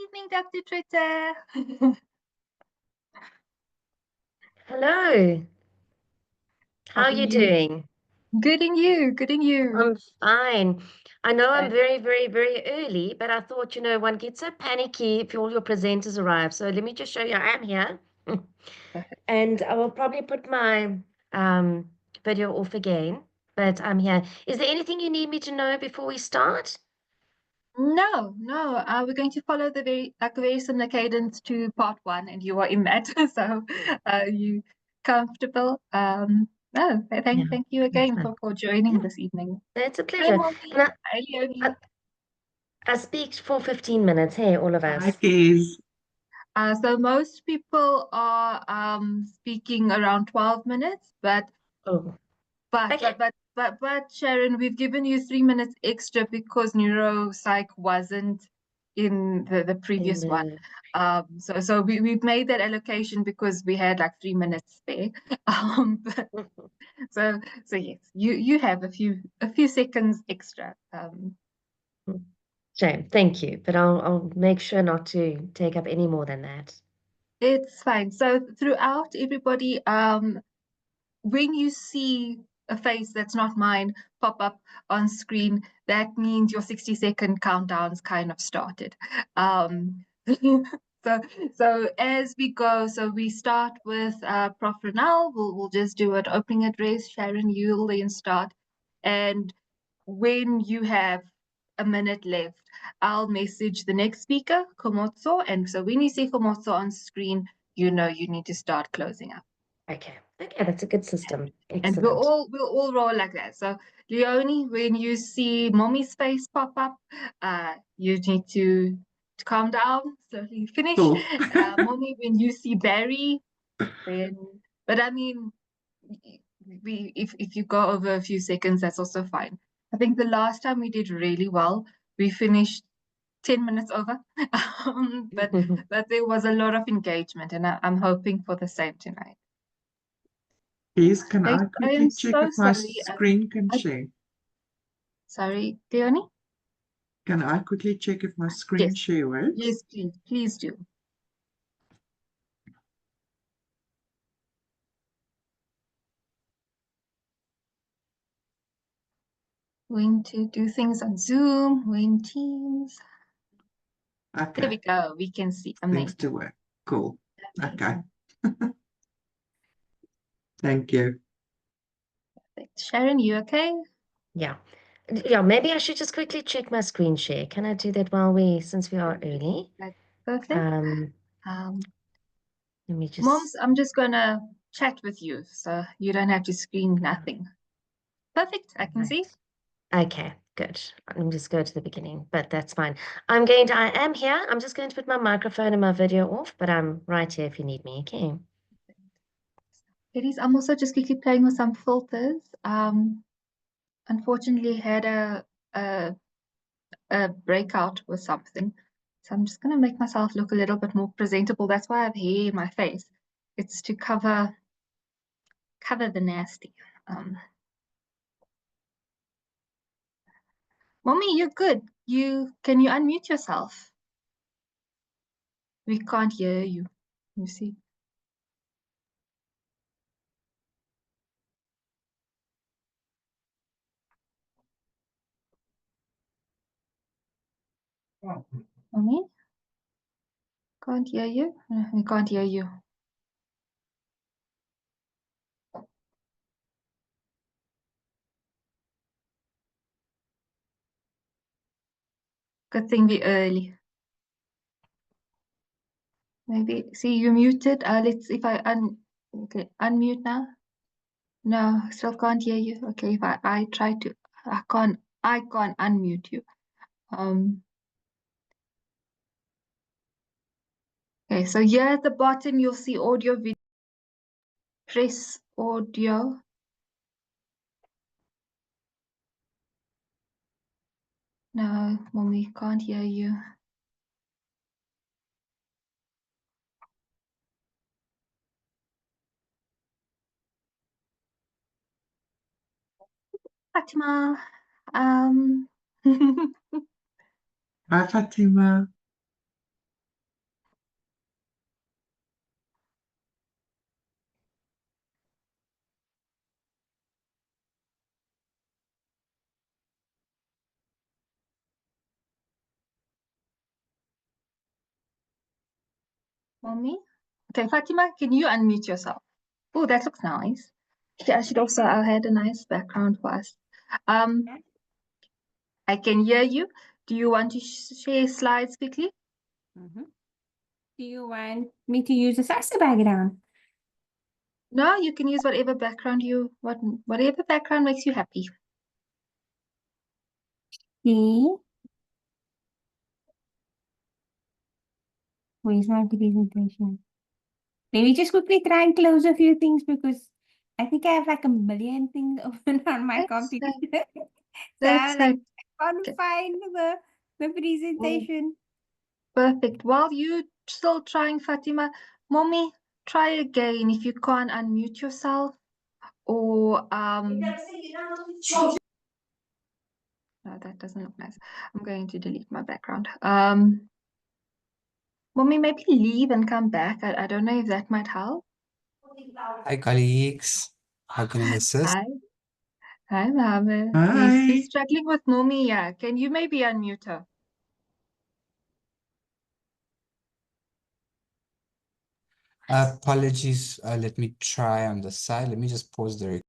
Evening, Dr. Trita. Hello, how How are are you you? doing? Good in you, good in you. I'm fine. I know I'm Uh, very, very, very early, but I thought, one gets so panicky if all your presenters arrive. So let me just show you I am here. And I will probably put my um, video off again, but I'm here. Is there anything you need me to know before we start? no, we're going to follow the very similar cadence to part one, and you are in that. So, you comfortable? No, Yeah, thank you that's again fine. for joining Yeah, this evening. it's a Hey, pleasure. Mommy. And Hi, I, Leonie. I speak for 15 minutes. Hey, all of Hi, us. Keys. So most people are speaking around 12 minutes, but Oh, But okay. but but but Sharon, we've given you 3 minutes extra because neuropsych wasn't in the In previous one. the So we've made that allocation because we had like 3 minutes spare. But, so yes, you have a few seconds extra. Shame. Thank you. But I'll make sure not to take up any more than that. It's fine. So throughout everybody, when you see a face that's not mine pop up on screen, that means your 60-second countdown's kind of started. So as we go, so we start with Prof. Ronald. We'll just do an opening address. Sharon, you'll then start. And when you have a minute left, I'll message the next speaker, Komotso. And so when you see Komotso on screen, you know you need to start closing up. Okay. Okay, that's a good system. And we'll Excellent. all we'll all roll like that. So Leonie, when you see mommy's face pop up, you need to calm down, slowly finish. Cool. Mommy, when you see Barry, then but I mean we if you go over a few seconds, that's also fine. I think the last time we did really well, we finished 10 minutes over. But there was a lot of engagement, and I'm hoping for the same tonight. Keys, can I, I I am quickly check so if my sorry. screen can I share? Sorry, Leonie? Can I quickly check if my screen Yes, share works? yes, please do. When to do things on Zoom, when Teams. There we Okay, go. We can see. seems Amazing. to work. Cool. Okay, Amazing. thank you. Perfect. Sharon, you okay? Yeah. Yeah, maybe I should just quickly check my screen share. Can I do that since we are early? That's perfect. Um, Um, Let me just, Moms, I'm just gonna chat with you, so you don't have to screen nothing. Perfect. I can see. right. Okay, good. Let me just go to the beginning, but that's fine. I am here. I'm just going to put my microphone and my video off, but I'm right here if you need me. Okay. Ladies, I'm also just quickly playing with some filters. Unfortunately had a a breakout or something. So I'm just going to make myself look a little bit more presentable. That's why I have hair in my face. It's to cover the nasty. Um, Mommy, you're good. Can you unmute yourself? We can't hear you. You see. Mommy, can't hear you. We can't hear you. Good thing we early. Maybe see you muted. Let's if I okay, unmute now. No, still can't hear you. Okay, if I try to I can't unmute you. Um okay, so here at the bottom you'll see audio video. Press audio. No, mommy can't hear you. Fatima. Um Hi, Fatima. Mommy? Okay, Fatima, can you unmute yourself? Oh, that looks nice. I should also add a nice background for us. I can hear you. Do you want to share slides quickly? Do you want me to use a SASA background? No, you can use whatever background whatever background makes you happy. See? Where's my presentation? Let me just quickly try and close a few things because I think I have like a million things open on my computer. So That's like, it. I can't Okay. find the presentation. Perfect. While you still trying, Fatima, Mommy, try again if you can't unmute yourself or no, that doesn't look nice. I'm going to delete my background. Mommy, maybe leave and come back. I don't know if that might help. Hi, colleagues. How can I assist? Hi. Hi, Mohammed. Hi. He's struggling with Mommy. Yeah. Can you maybe unmute her? Apologies. Let me try on the side. Let me just pause the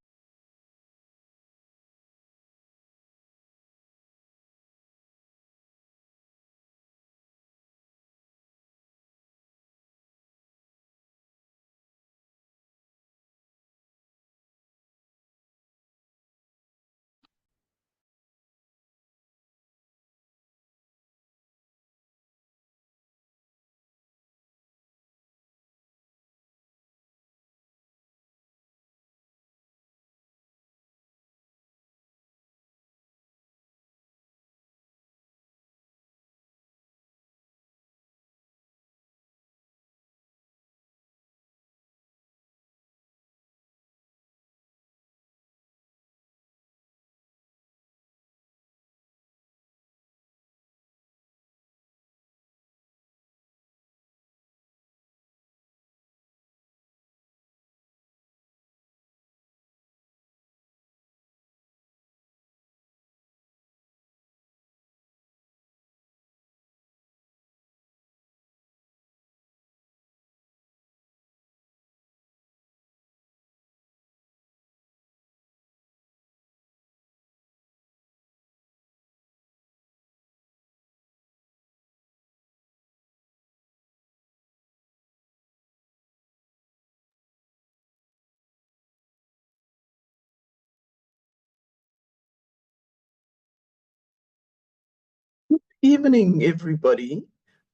Evening, everybody.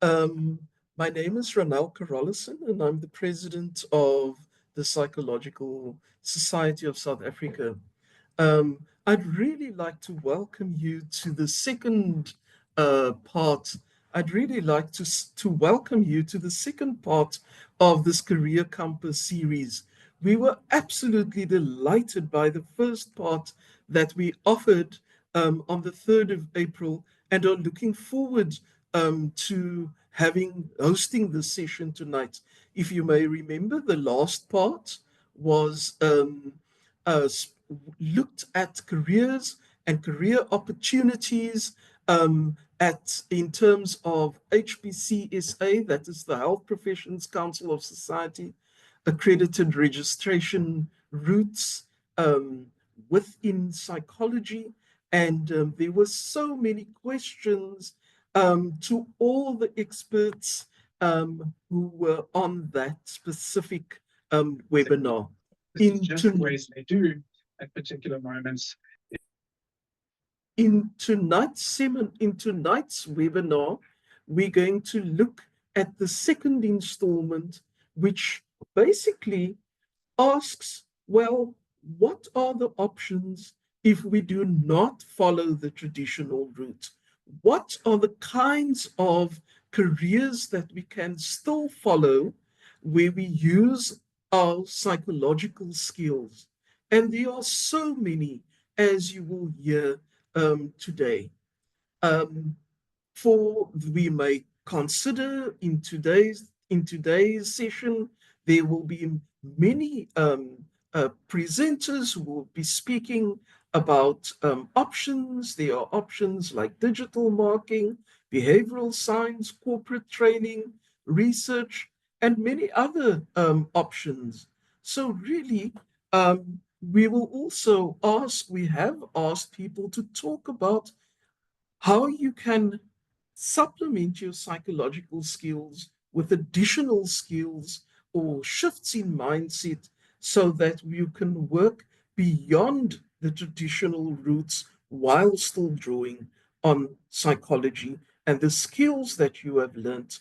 My name is Ronald Carolison, and I'm the president of the Psychological Society of South Africa. I'd really like to welcome you to the second part. I'd really like to welcome you to the second part of this Career Compass series. We were absolutely delighted by the first part that we offered on the 3rd of April and are looking forward to hosting this session tonight. If you may remember, the last part was looked at careers and career opportunities in terms of HPCSA, that is the Health Professions Council of Society, accredited registration routes within psychology. And there were so many questions to all the experts who were on that specific webinar. In different ways they do at particular moments. In tonight's webinar, we're going to look at the second installment, which basically asks, well, what are the options if we do not follow the traditional route? What are the kinds of careers that we can still follow where we use our psychological skills? And there are so many, as you will hear today. We may consider in today's session, there will be many presenters who will be speaking about options. There are options like digital marketing, behavioral science, corporate training, research, and many other options. So really, we will also we have asked people to talk about how you can supplement your psychological skills with additional skills or shifts in mindset so that you can work beyond the traditional routes while still drawing on psychology and the skills that you have learnt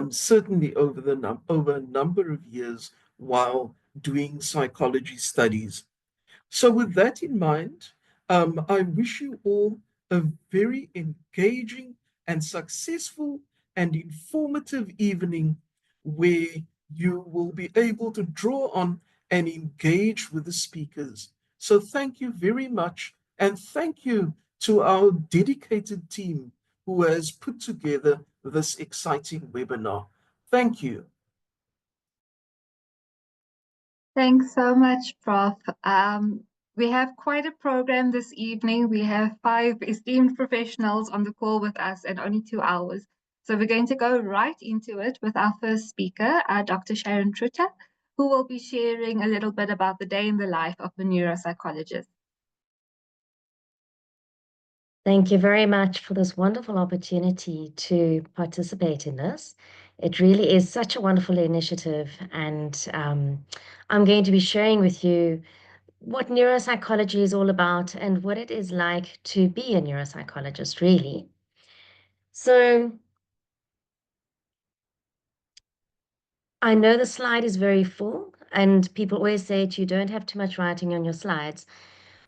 certainly over a number of years while doing psychology studies. So, with that in mind, I wish you all a very engaging and successful and informative evening where you will be able to draw on and engage with the speakers. So, thank you very much, and thank you to our dedicated team who has put together this exciting webinar. Thank you. Thanks so much, Prof. We have quite a program this evening. We have 5 esteemed professionals on the call with us and only 2 hours. So we're going to go right into it with our first speaker, Dr. Sharon Trutter, who will be sharing a little bit about the day in the life of a neuropsychologist. Thank you very much for this wonderful opportunity to participate in this. It really is such a wonderful initiative, and I'm going to be sharing with you what neuropsychology is all about and what it is like to be a neuropsychologist, really. So, I know the slide is very full, and people always say you don't have too much writing on your slides.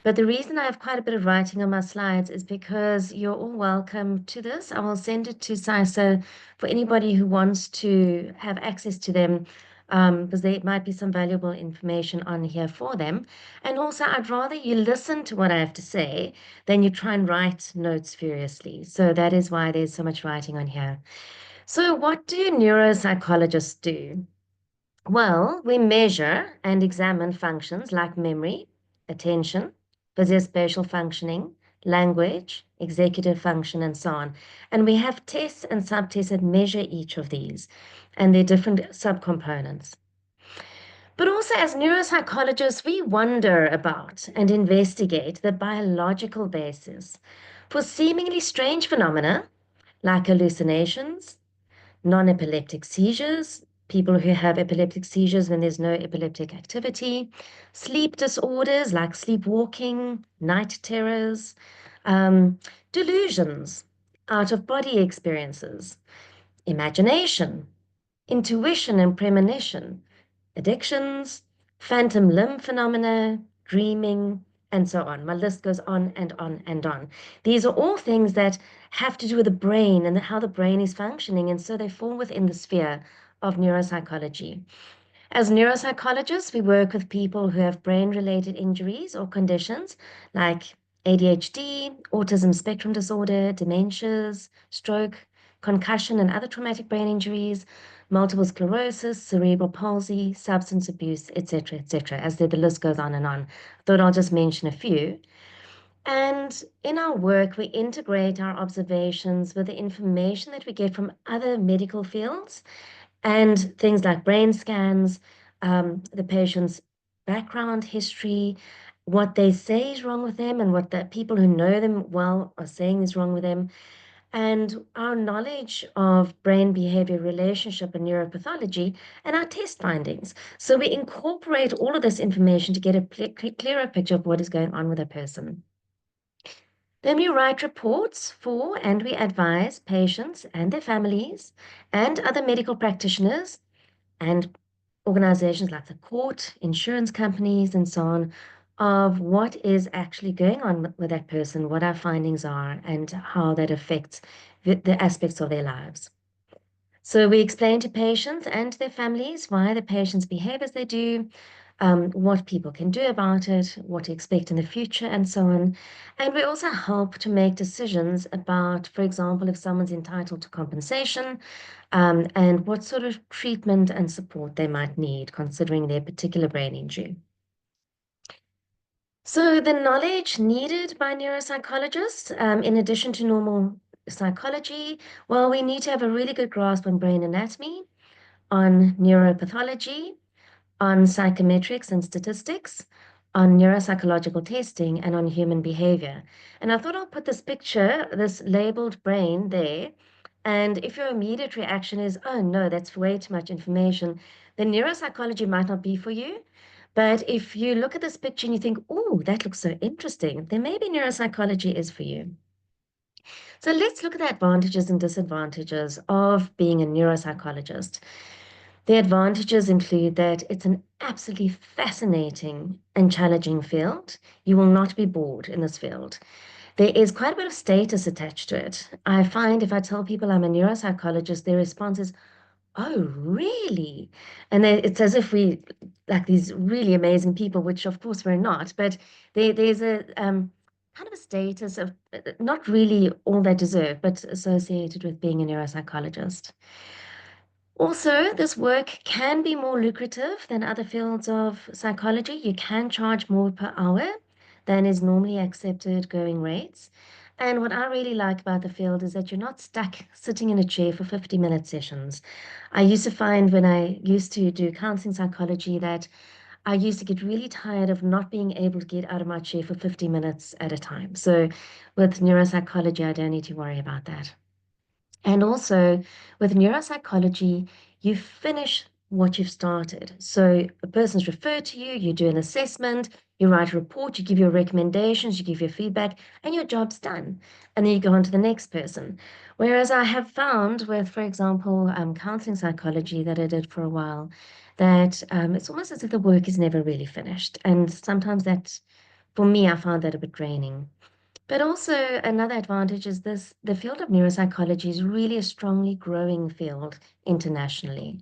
But the reason I have quite a bit of writing on my slides is because you're all welcome to this. I will send it to PsySSA for anybody who wants to have access to them, because there might be some valuable information on here for them. And also, I'd rather you listen to what I have to say than you try and write notes furiously. So that is why there's so much writing on here. So what do neuropsychologists do? Well, we measure and examine functions like memory, attention, visuospatial functioning, language, executive function, and so on. And we have tests and subtests that measure each of these and their different subcomponents. But also, as neuropsychologists, we wonder about and investigate the biological basis for seemingly strange phenomena like hallucinations, non-epileptic seizures, people who have epileptic seizures when there's no epileptic activity, sleep disorders like sleepwalking, night terrors, delusions, out-of-body experiences, imagination, intuition and premonition, addictions, phantom limb phenomena, dreaming, and so on. My list goes on and on and on. These are all things that have to do with the brain and how the brain is functioning, and so they fall within the sphere of neuropsychology. As neuropsychologists, we work with people who have brain-related injuries or conditions like ADHD, autism spectrum disorder, dementias, stroke, concussion and other traumatic brain injuries, multiple sclerosis, cerebral palsy, substance abuse, etc., etc. As the list goes on and on. Thought I'll just mention a few. And in our work, we integrate our observations with the information that we get from other medical fields and things like brain scans, the patient's background history, what they say is wrong with them, and what the people who know them well are saying is wrong with them, and our knowledge of brain behavior relationship and neuropathology, and our test findings. So we incorporate all of this information to get a clearer picture of what is going on with a person. Then we write reports for and we advise patients and their families and other medical practitioners and organizations like the court, insurance companies, and so on, of what is actually going on with that person, what our findings are, and how that affects the aspects of their lives. So we explain to patients and their families why the patients behave as they do, what people can do about it, what to expect in the future, and so on. And we also help to make decisions about, for example, if someone's entitled to compensation, and what sort of treatment and support they might need, considering their particular brain injury. So the knowledge needed by neuropsychologists, in addition to normal psychology, well, we need to have a really good grasp on brain anatomy, on neuropathology, on psychometrics and statistics, on neuropsychological testing, and on human behavior. And I thought I'll put this picture, this labeled brain there. And if your immediate reaction is, oh no, that's way too much information, then neuropsychology might not be for you. But if you look at this picture and you think, oh, that looks so interesting, then maybe neuropsychology is for you. So let's look at the advantages and disadvantages of being a neuropsychologist. The advantages include that it's an absolutely fascinating and challenging field. You will not be bored in this field. There is quite a bit of status attached to it. I find if I tell people I'm a neuropsychologist, their response is, oh, really? And it's as if we like these really amazing people, which of course we're not, but there's a kind of a status of not really all they deserve, but associated with being a neuropsychologist. Also, this work can be more lucrative than other fields of psychology. You can charge more per hour than is normally accepted going rates. And what I really like about the field is that you're not stuck sitting in a chair for 50-minute sessions. I used to find when I used to do counseling psychology that I used to get really tired of not being able to get out of my chair for 50 minutes at a time. So with neuropsychology, I don't need to worry about that. And also with neuropsychology, you finish what you've started. So a person's referred to you, you do an assessment, you write a report, you give your recommendations, you give your feedback, and your job's done. And then you go on to the next person. Whereas I have found with, for example, counseling psychology that I did for a while, that it's almost as if the work is never really finished. And sometimes that, for me, I found that a bit draining. But also another advantage is this, the field of neuropsychology is really a strongly growing field internationally.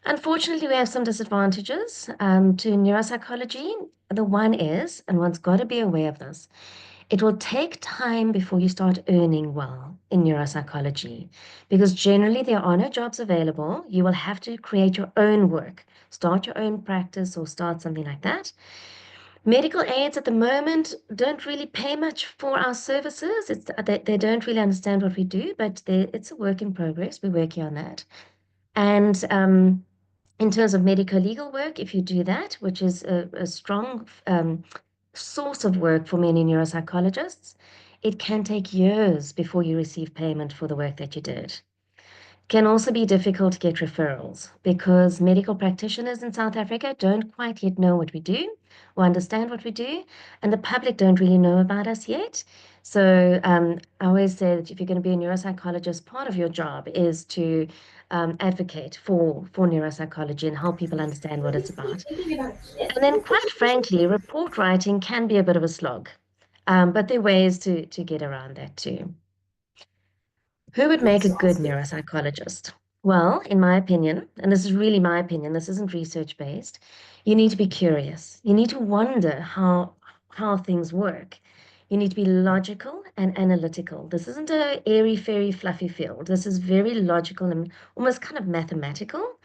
Unfortunately, we have some disadvantages to neuropsychology. The one is, and one's got to be aware of this, it will take time before you start earning well in neuropsychology because generally there are no jobs available. You will have to create your own work, start your own practice or start something like that. Medical aids at the moment don't really pay much for our services. They don't really understand what we do, but it's a work in progress. We're working on that. And in terms of medical legal work, if you do that, which is a strong source of work for many neuropsychologists, it can take years before you receive payment for the work that you did. Can also be difficult to get referrals because medical practitioners in South Africa don't quite yet know what we do or understand what we do, and the public don't really know about us yet. So I always say that if you're going to be a neuropsychologist, part of your job is to advocate for neuropsychology and help people understand what it's about. And then, quite frankly, report writing can be a bit of a slog, but there are ways to get around that too. Who would make a good neuropsychologist? Well, in my opinion, and this is really my opinion, this isn't research based, you need to be curious. You need to wonder how things work. You need to be logical and analytical. This isn't a airy, fairy, fluffy field. This is very logical and almost kind of mathematical.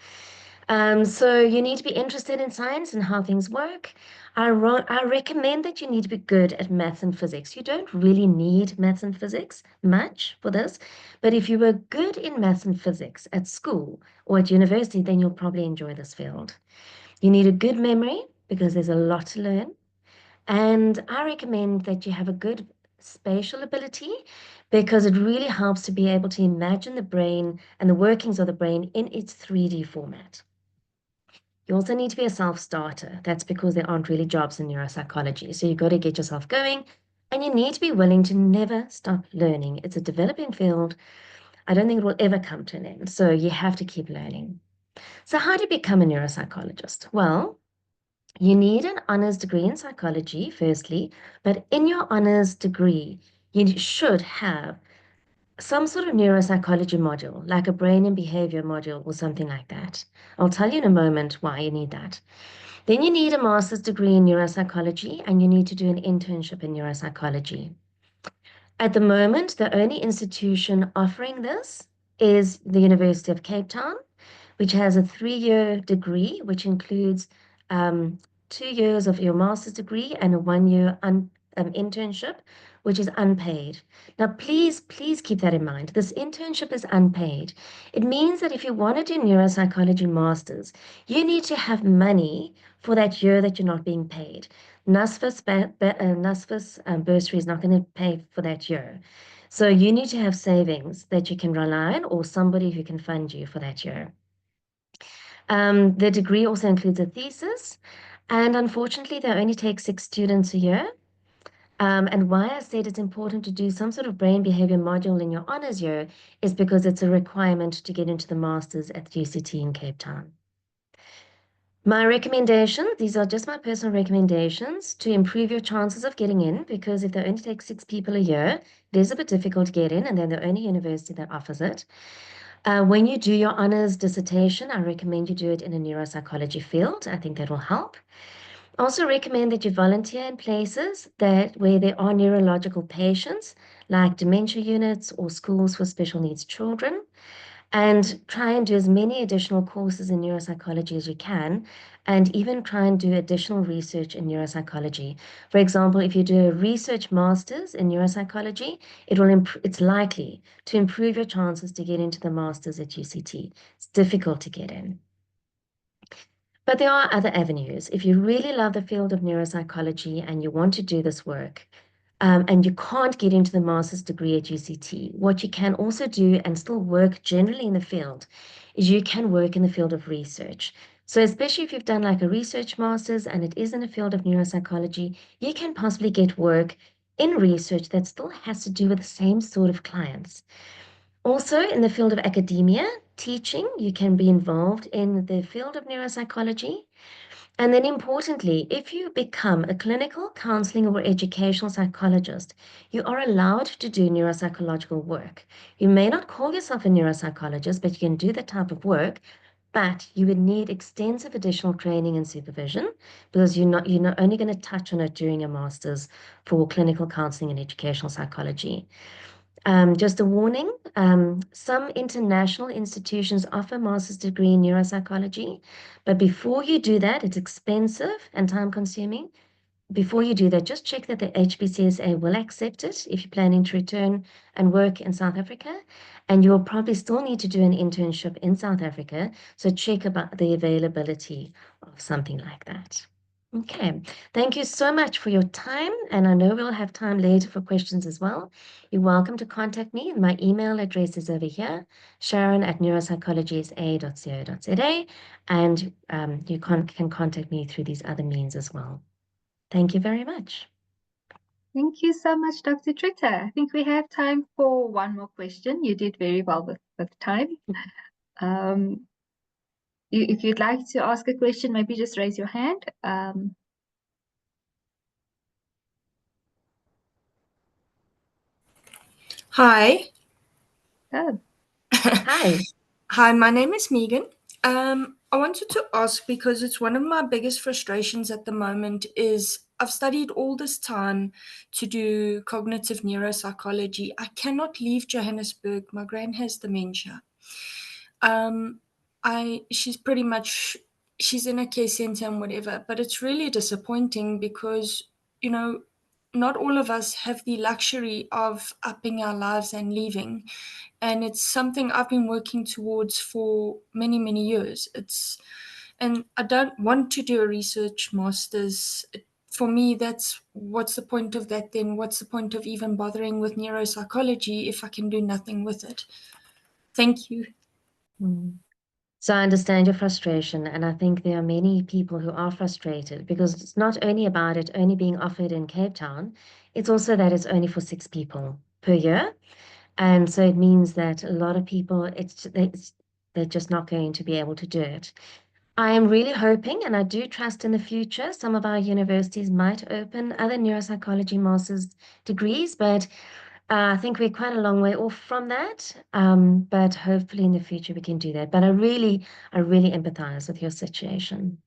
So you need to be interested in science and how things work. I recommend that you need to be good at maths and physics. You don't really need maths and physics much for this, but if you were good in maths and physics at school or at university, then you'll probably enjoy this field. You need a good memory because there's a lot to learn. And I recommend that you have a good spatial ability because it really helps to be able to imagine the brain and the workings of the brain in its 3D format. You also need to be a self-starter. That's because there aren't really jobs in neuropsychology. So you've got to get yourself going and you need to be willing to never stop learning. It's a developing field. I don't think it will ever come to an end. So you have to keep learning. So how do you become a neuropsychologist? Well, you need an honors degree in psychology, firstly, but in your honors degree, you should have some sort of neuropsychology module, like a brain and behavior module or something like that. I'll tell you in a moment why you need that. Then you need a master's degree in neuropsychology and you need to do an internship in neuropsychology. At the moment, the only institution offering this is the University of Cape Town, which has a 3-year degree, which includes 2 years of your master's degree and a 1-year internship, which is unpaid. Now, please keep that in mind. This internship is unpaid. It means that if you want to do neuropsychology masters, you need to have money for that year that you're not being paid. NSFAS bursary is not going to pay for that year. So you need to have savings that you can rely on, or somebody who can fund you for that year. The degree also includes a thesis, and unfortunately, they only take 6 students a year. And why I said it's important to do some sort of brain behavior module in your honors year is because it's a requirement to get into the masters at the UCT in Cape Town. My recommendation, these are just my personal recommendations to improve your chances of getting in, because if they only take 6 people a year, it is a bit difficult to get in, and they're the only university that offers it. When you do your honors dissertation, I recommend you do it in a neuropsychology field. I think that will help. Also recommend that you volunteer in places where there are neurological patients, like dementia units or schools for special needs children, and try and do as many additional courses in neuropsychology as you can, and even try and do additional research in neuropsychology. For example, if you do a research master's in neuropsychology, it's likely to improve your chances to get into the masters at UCT. It's difficult to get in. But there are other avenues. If you really love the field of neuropsychology and you want to do this work, and you can't get into the master's degree at UCT, what you can also do and still work generally in the field is you can work in the field of research. So especially if you've done like a research master's and it is in the field of neuropsychology, you can possibly get work in research that still has to do with the same sort of clients. Also, in the field of academia, teaching, you can be involved in the field of neuropsychology. And then importantly, if you become a clinical counseling or educational psychologist, you are allowed to do neuropsychological work. You may not call yourself a neuropsychologist, but you can do that type of work. But you would need extensive additional training and supervision, because you're not only going to touch on it during a master's for clinical counseling and educational psychology. Just a warning, some international institutions offer master's degree in neuropsychology, but before you do that, it's expensive and time consuming. Before you do that, just check that the HPCSA will accept it if you're planning to return and work in South Africa, and you'll probably still need to do an internship in South Africa, so check about the availability of something like that. Okay, thank you so much for your time, and I know we'll have time later for questions as well. You're welcome to contact me. My email address is over here, sharon@neuropsychologysa.co.za, and you can contact me through these other means as well. Thank you very much. Thank you so much, Dr. Tritter. I think we have time for one more question. You did very well with time. If you'd like to ask a question, maybe just raise your hand. Hi. Oh, Hi. Hi, my name is Megan. I wanted to ask, because it's one of my biggest frustrations at the moment, is I've studied all this time to do cognitive neuropsychology. I cannot leave Johannesburg. My gran has dementia. She's pretty much, she's in a care center and whatever, but it's really disappointing because, you know, not all of us have the luxury of upping our lives and leaving. And it's something I've been working towards for many, many years. And I don't want to do a research master's. For me, what's the point of that then? What's the point of even bothering with neuropsychology if I can do nothing with it? Thank you. So I understand your frustration, and I think there are many people who are frustrated because it's not only about it only being offered in Cape Town, it's also that it's only for 6 people per year. And so it means that a lot of people, they're just not going to be able to do it. I am really hoping, and I do trust in the future, some of our universities might open other neuropsychology master's degrees, but I think we're quite a long way off from that. But hopefully in the future we can do that. But I really empathize with your situation.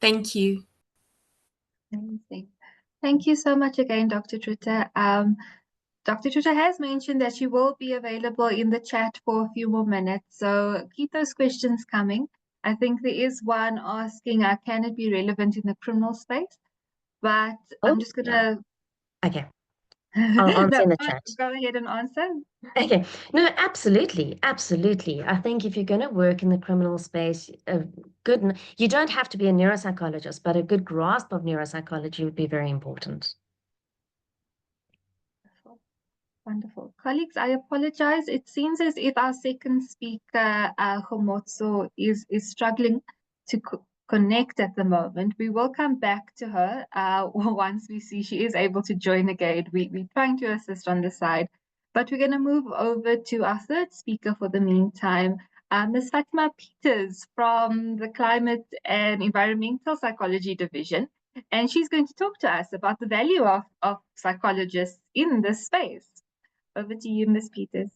Thank you. amazing. Thank you so much again, Dr. Tritter. Dr. Tritter has mentioned that she will be available in the chat for a few more minutes, so keep those questions coming. I think there is one asking, can it be relevant in the criminal space? but Oh, I'm just yeah. gonna Okay, I'll answer no, in the chat. go ahead and answer. Okay, no, absolutely, absolutely. I think if you're going to work in the criminal space, you don't have to be a neuropsychologist, but a good grasp of neuropsychology would be very important. Wonderful. Colleagues, I apologize. It seems as if our second speaker, Homotso, is struggling to connect at the moment. We will come back to her once we see she is able to join again. We're trying to assist on the side. But we're going to move over to our third speaker for the meantime, Ms. Fatima Peters from the Climate and Environmental Psychology Division. And she's going to talk to us about the value of psychologists in this space. Over to you, Ms. Peters.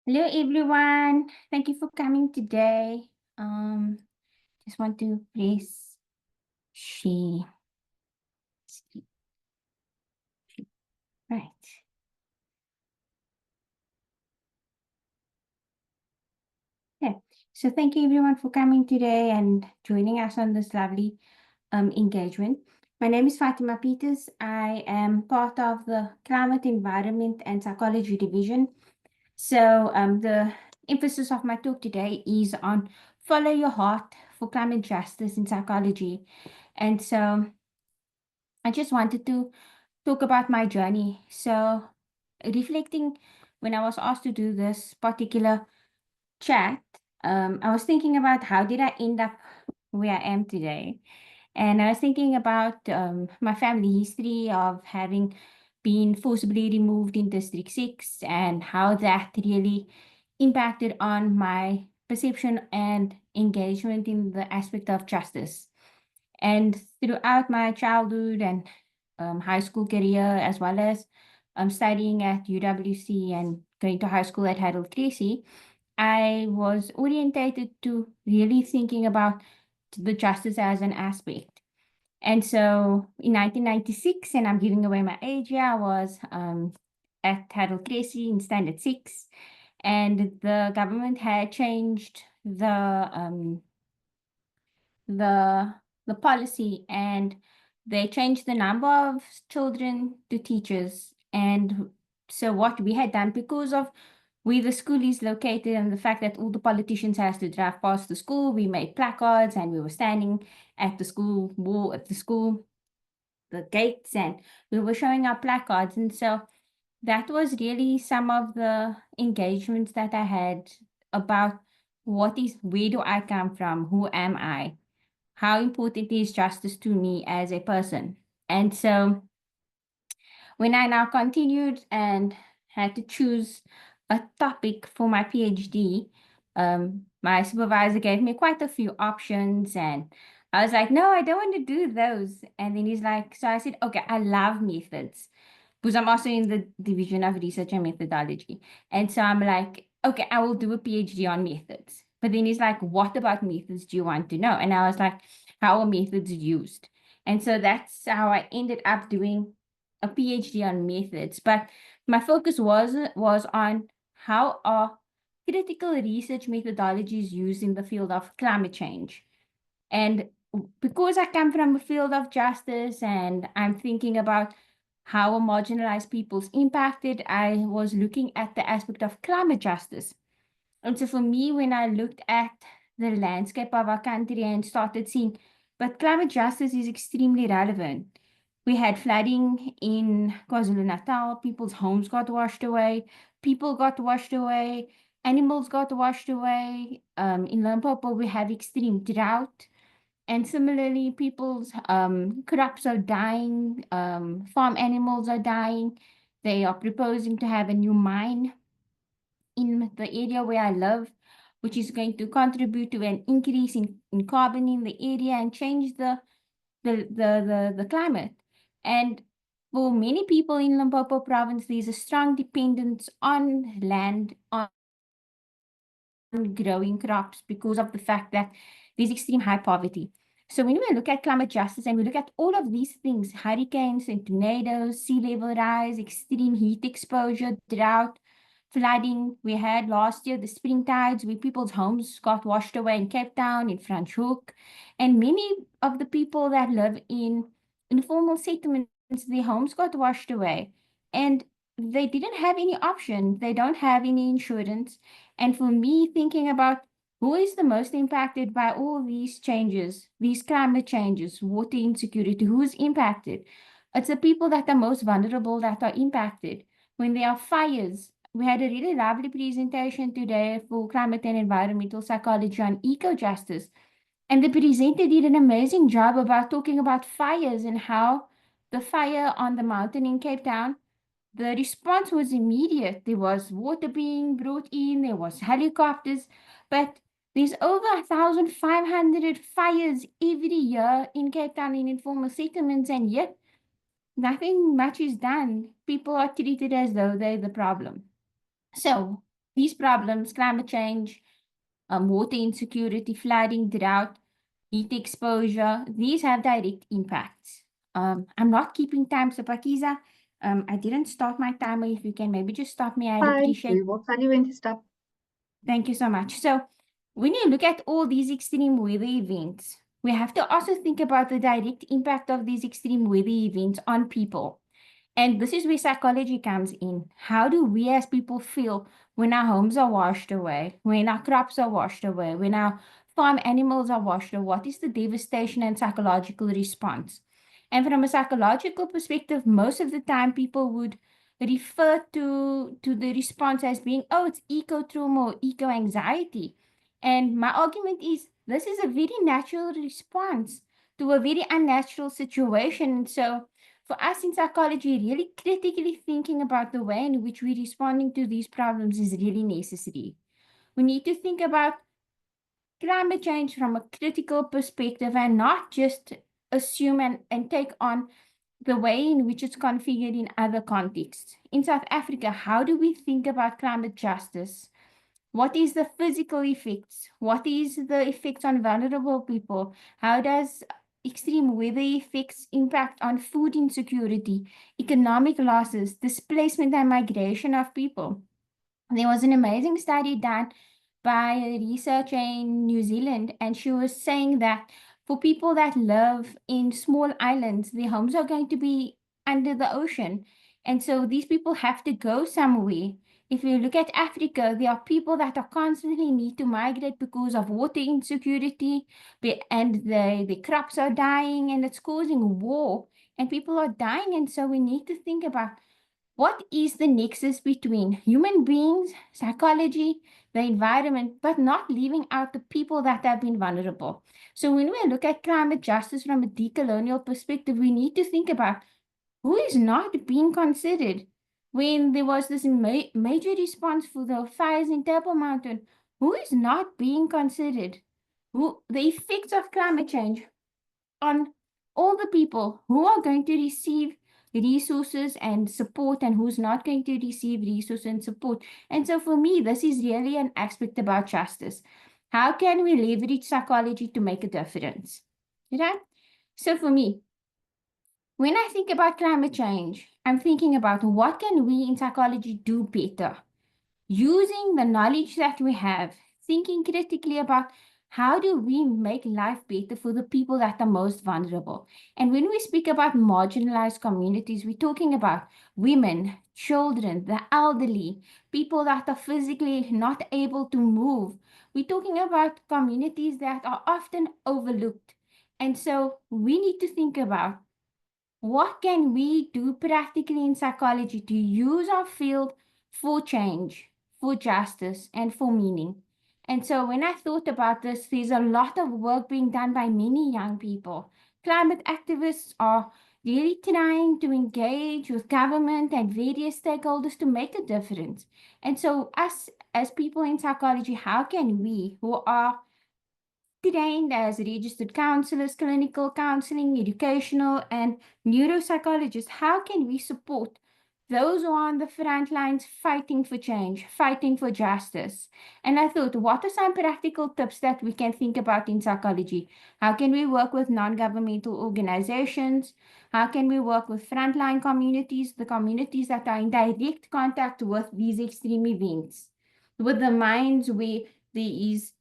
Hello, everyone. Thank you for coming today. Just want to press share. Right. Yeah. So thank you, everyone, for coming today and joining us on this lovely engagement. My name is Fatima Peters. I am part of the Climate, Environment and Psychology Division. So the emphasis of my talk today is on follow your heart for climate justice in psychology. And so I just wanted to talk about my journey. So reflecting when I was asked to do this particular chat, I was thinking about how did I end up where I am today. And I was thinking about my family history of having been forcibly removed in District 6 and how that really impacted on my perception and engagement in the aspect of justice. And throughout my childhood and high school career, as well as studying at UWC and going to high school at Harold Tracy, I was orientated to really thinking about the justice as an aspect. And so in 1996, and I'm giving away my age here, I was at Harold Tracy in Standard 6, and the government had changed the policy, and they changed the number of children to teachers. And so what we had done, because of where the school is located and the fact that all the politicians has to drive past the school, we made placards and we were standing at the school wall, at the school, the gates, and we were showing our placards. And so that was really some of the engagements that I had about where do I come from? Who am I? How important is justice to me as a person? And so when I now continued and had to choose a topic for my PhD, my supervisor gave me quite a few options, and I was like, no, I don't want to do those. And then he's like, so I said, okay, I love methods because I'm also in the division of research and methodology. And so I'm like, okay, I will do a PhD on methods. But then he's like, what about methods do you want to know? And I was like, how are methods used? And so that's how I ended up doing a PhD on methods. But my focus was on how are critical research methodologies used in the field of climate change. And because I come from a field of justice and I'm thinking about how are marginalized peoples impacted, I was looking at the aspect of climate justice. And so for me, when I looked at the landscape of our country and started seeing, but climate justice is extremely relevant. We had flooding in KwaZulu-Natal, people's homes got washed away, people got washed away, animals got washed away. In Limpopo, we have extreme drought. And similarly, people's crops are dying, farm animals are dying. They are proposing to have a new mine in the area where I live, which is going to contribute to an increase in carbon in the area and change the climate. And for many people in Limpopo province, there's a strong dependence on land, on growing crops because of the fact that there's extreme high poverty. So when we look at climate justice and we look at all of these things, hurricanes and tornadoes, sea level rise, extreme heat exposure, drought, flooding. We had last year the spring tides where people's homes got washed away in Cape Town, in Franschhoek. And many of the people that live in informal settlements, their homes got washed away. And they didn't have any option. They don't have any insurance. And for me, thinking about who is the most impacted by all these changes, these climate changes, water insecurity, who's impacted? It's the people that are most vulnerable that are impacted. When there are fires, we had a really lovely presentation today for climate and environmental psychology on eco-justice. And the presenter did an amazing job about talking about fires and how the fire on the mountain in Cape Town, the response was immediate. There was water being brought in, there was helicopters, but there's over 1,500 fires every year in Cape Town in informal settlements, and yet nothing much is done. People are treated as though they're the problem. So these problems, climate change, water insecurity, flooding, drought, heat exposure, these have direct impacts. I'm not keeping time, so Pakiza, I didn't start my timer. If you can maybe just stop me, I'd Fine, appreciate. we will tell you when to stop. Thank you so much. So when you look at all these extreme weather events, we have to also think about the direct impact of these extreme weather events on people. And this is where psychology comes in. How do we as people feel when our homes are washed away, when our crops are washed away, when our farm animals are washed away? What is the devastation and psychological response? And from a psychological perspective, most of the time people would refer to the response as being, oh, it's eco-trauma or eco-anxiety. And my argument is this is a very natural response to a very unnatural situation. And so for us in psychology, really critically thinking about the way in which we're responding to these problems is really necessary. We need to think about climate change from a critical perspective and not just assume and take on the way in which it's configured in other contexts. In South Africa, how do we think about climate justice? What is the physical effects? What is the effects on vulnerable people? How does extreme weather effects impact on food insecurity, economic losses, displacement and migration of people? There was an amazing study done by a researcher in New Zealand, and she was saying that for people that live in small islands, their homes are going to be under the ocean. And so these people have to go somewhere. If you look at Africa, there are people that are constantly need to migrate because of water insecurity, and the crops are dying, and it's causing war, and people are dying. And so we need to think about what is the nexus between human beings, psychology, the environment, but not leaving out the people that have been vulnerable. So when we look at climate justice from a decolonial perspective, we need to think about who is not being considered. When there was this major response for the fires in Table Mountain, who is not being considered? The effects of climate change on all the people who are going to receive resources and support and who's not going to receive resources and support. And so for me, this is really an aspect about justice. How can we leverage psychology to make a difference? Right? So for me, when I think about climate change, I'm thinking about what can we in psychology do better? Using the knowledge that we have, thinking critically about how do we make life better for the people that are most vulnerable. And when we speak about marginalized communities, we're talking about women, children, the elderly, people that are physically not able to move. We're talking about communities that are often overlooked. And so we need to think about what can we do practically in psychology to use our field for change, for justice, and for meaning? And so when I thought about this, there's a lot of work being done by many young people. Climate activists are really trying to engage with government and various stakeholders to make a difference. And so us as people in psychology, how can we, who are trained as registered counselors, clinical counseling, educational, and neuropsychologists, how can we support those who are on the front lines fighting for change, fighting for justice. And I thought, what are some practical tips that we can think about in psychology? How can we work with non-governmental organizations? How can we work with frontline communities, the communities that are in direct contact with these extreme events? With the mines where there is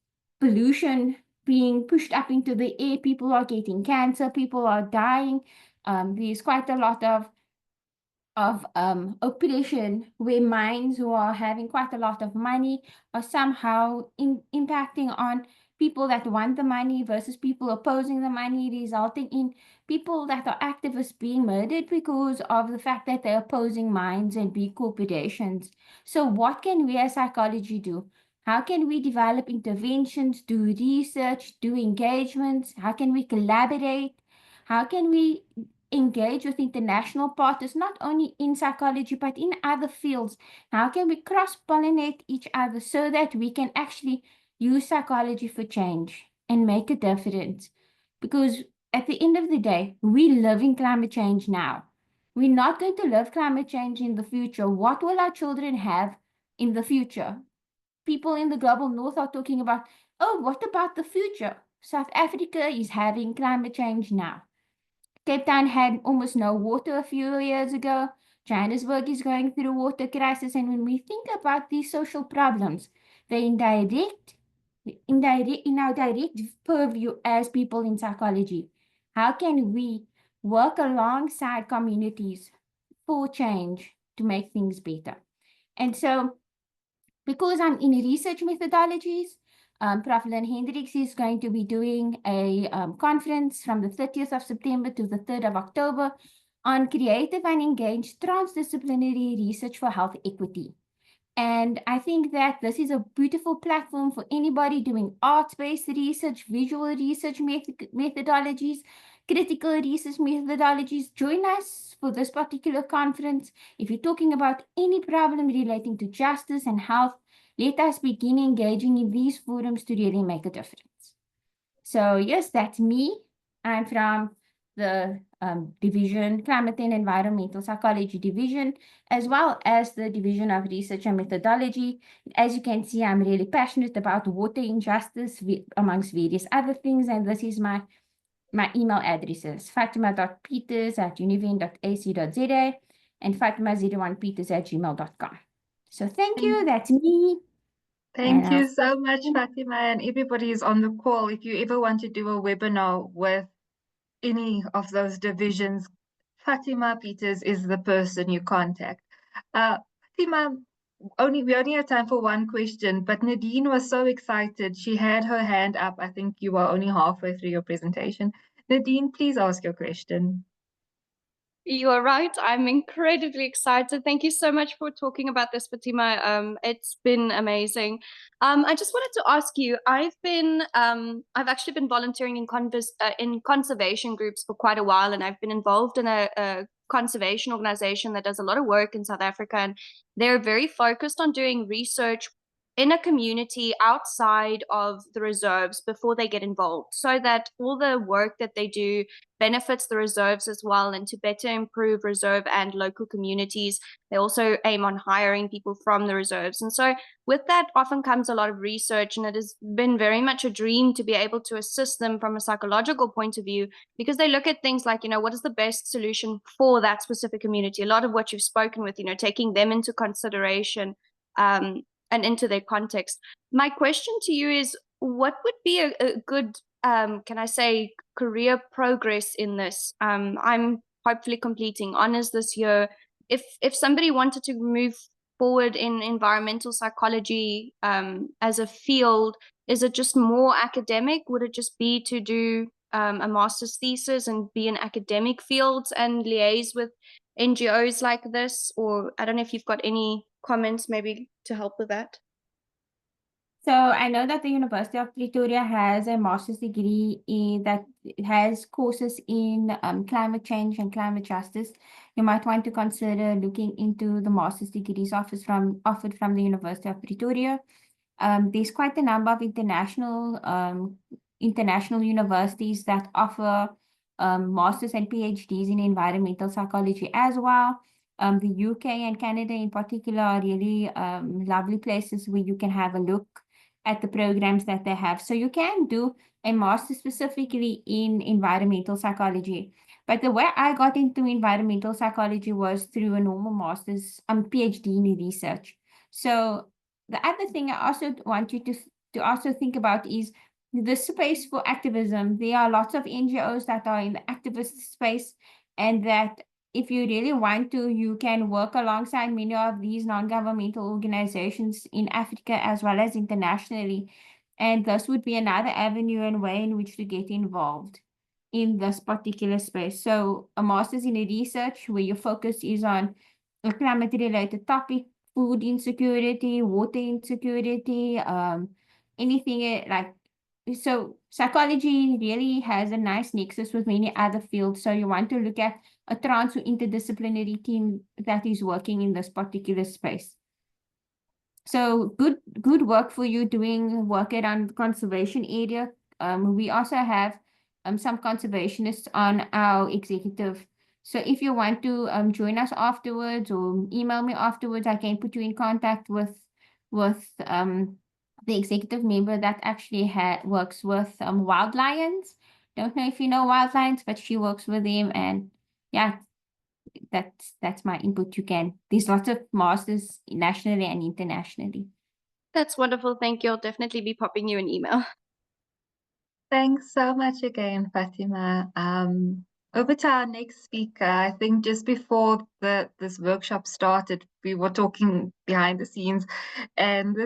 pollution being pushed up into the air, people are getting cancer, people are dying. There's quite a lot of oppression where minds who are having quite a lot of money are somehow impacting on people that want the money versus people opposing the money, resulting in people that are activists being murdered because of the fact that they're opposing minds and big corporations. So what can we as psychology do? How can we develop interventions, do research, do engagements? How can we collaborate? How can we engage with international partners, not only in psychology, but in other fields? How can we cross-pollinate each other so that we can actually use psychology for change and make a difference? Because at the end of the day, we live in climate change now. We're not going to live climate change in the future. What will our children have in the future? People in the global north are talking about, oh, what about the future? South Africa is having climate change now. Cape Town had almost no water a few years ago. Johannesburg is going through a water crisis. And when we think about these social problems, they're in our direct purview as people in psychology. How can we work alongside communities for change to make things better? And so, because I'm in research methodologies, Prof. Lynn Hendricks is going to be doing a conference from the 30th of September to the 3rd of October on creative and engaged transdisciplinary research for health equity. And I think that this is a beautiful platform for anybody doing arts-based research, visual research methodologies, critical research methodologies. Join us for this particular conference. If you're talking about any problem relating to justice and health, let us begin engaging in these forums to really make a difference. So yes, that's me. I'm from the division, Climate and Environmental Psychology division, as well as the Division of Research and Methodology. As you can see, I'm really passionate about water injustice amongst various other things, and this is my email addresses, fatima.peters@univen.ac.za and fatima01peters@gmail.com. So thank you, that's me. Thank And you so much, Fatima, and everybody is on the call. If you ever want to do a webinar with any of those divisions, Fatima Peters is the person you contact. Fatima, we only have time for one question, but Nadine was so excited. She had her hand up. I think you are only halfway through your presentation. Nadine, please ask your question. You are right. I'm incredibly excited. Thank you so much for talking about this, Fatima. It's been amazing. I just wanted to ask you. I've actually been volunteering in conservation groups for quite a while, and I've been involved in a conservation organization that does a lot of work in South Africa, and they're very focused on doing research in a community outside of the reserves before they get involved, so that all the work that they do benefits the reserves as well, and to better improve reserve and local communities. They also aim on hiring people from the reserves. And so with that often comes a lot of research, and it has been very much a dream to be able to assist them from a psychological point of view, because they look at things like, what is the best solution for that specific community? A lot of what you've spoken with, taking them into consideration and into their context. My question to you is, what would be a good, can I say, career progress in this? I'm hopefully completing honors this year. If somebody wanted to move forward in environmental psychology as a field, is it just more academic? Would it just be to do a master's thesis and be in academic fields and liaise with NGOs like this? Or I don't know if you've got any comments maybe to help with that. So I know that the University of Pretoria has a master's degree that has courses in climate change and climate justice. You might want to consider looking into the master's degrees offered from the University of Pretoria. There's quite a number of international universities that offer masters and PhDs in environmental psychology as well. The UK and Canada in particular are really lovely places where you can have a look at the programs that they have. So you can do a master specifically in environmental psychology. But the way I got into environmental psychology was through a normal master's, PhD in research. So the other thing I also want you to also think about is the space for activism. There are lots of NGOs that are in the activist space, and that if you really want to, you can work alongside many of these non-governmental organizations in Africa as well as internationally. And this would be another avenue and way in which to get involved in this particular space. So a master's in research where your focus is on a climate-related topic, food insecurity, water insecurity, anything like, so psychology really has a nice nexus with many other fields. So you want to look at a trans or interdisciplinary team that is working in this particular space. So good work for you doing work around the conservation area. We also have some conservationists on our executive. So if you want to join us afterwards or email me afterwards, I can put you in contact with the executive member that actually works with wild lions. Don't know if you know wild lions, but she works with them, and yeah, that's my input. There's lots of masters nationally and internationally. That's wonderful. Thank you. I'll definitely be popping you an email. Thanks so much again, Fatima. Over to our next speaker. I think just before this workshop started, we were talking behind the scenes, and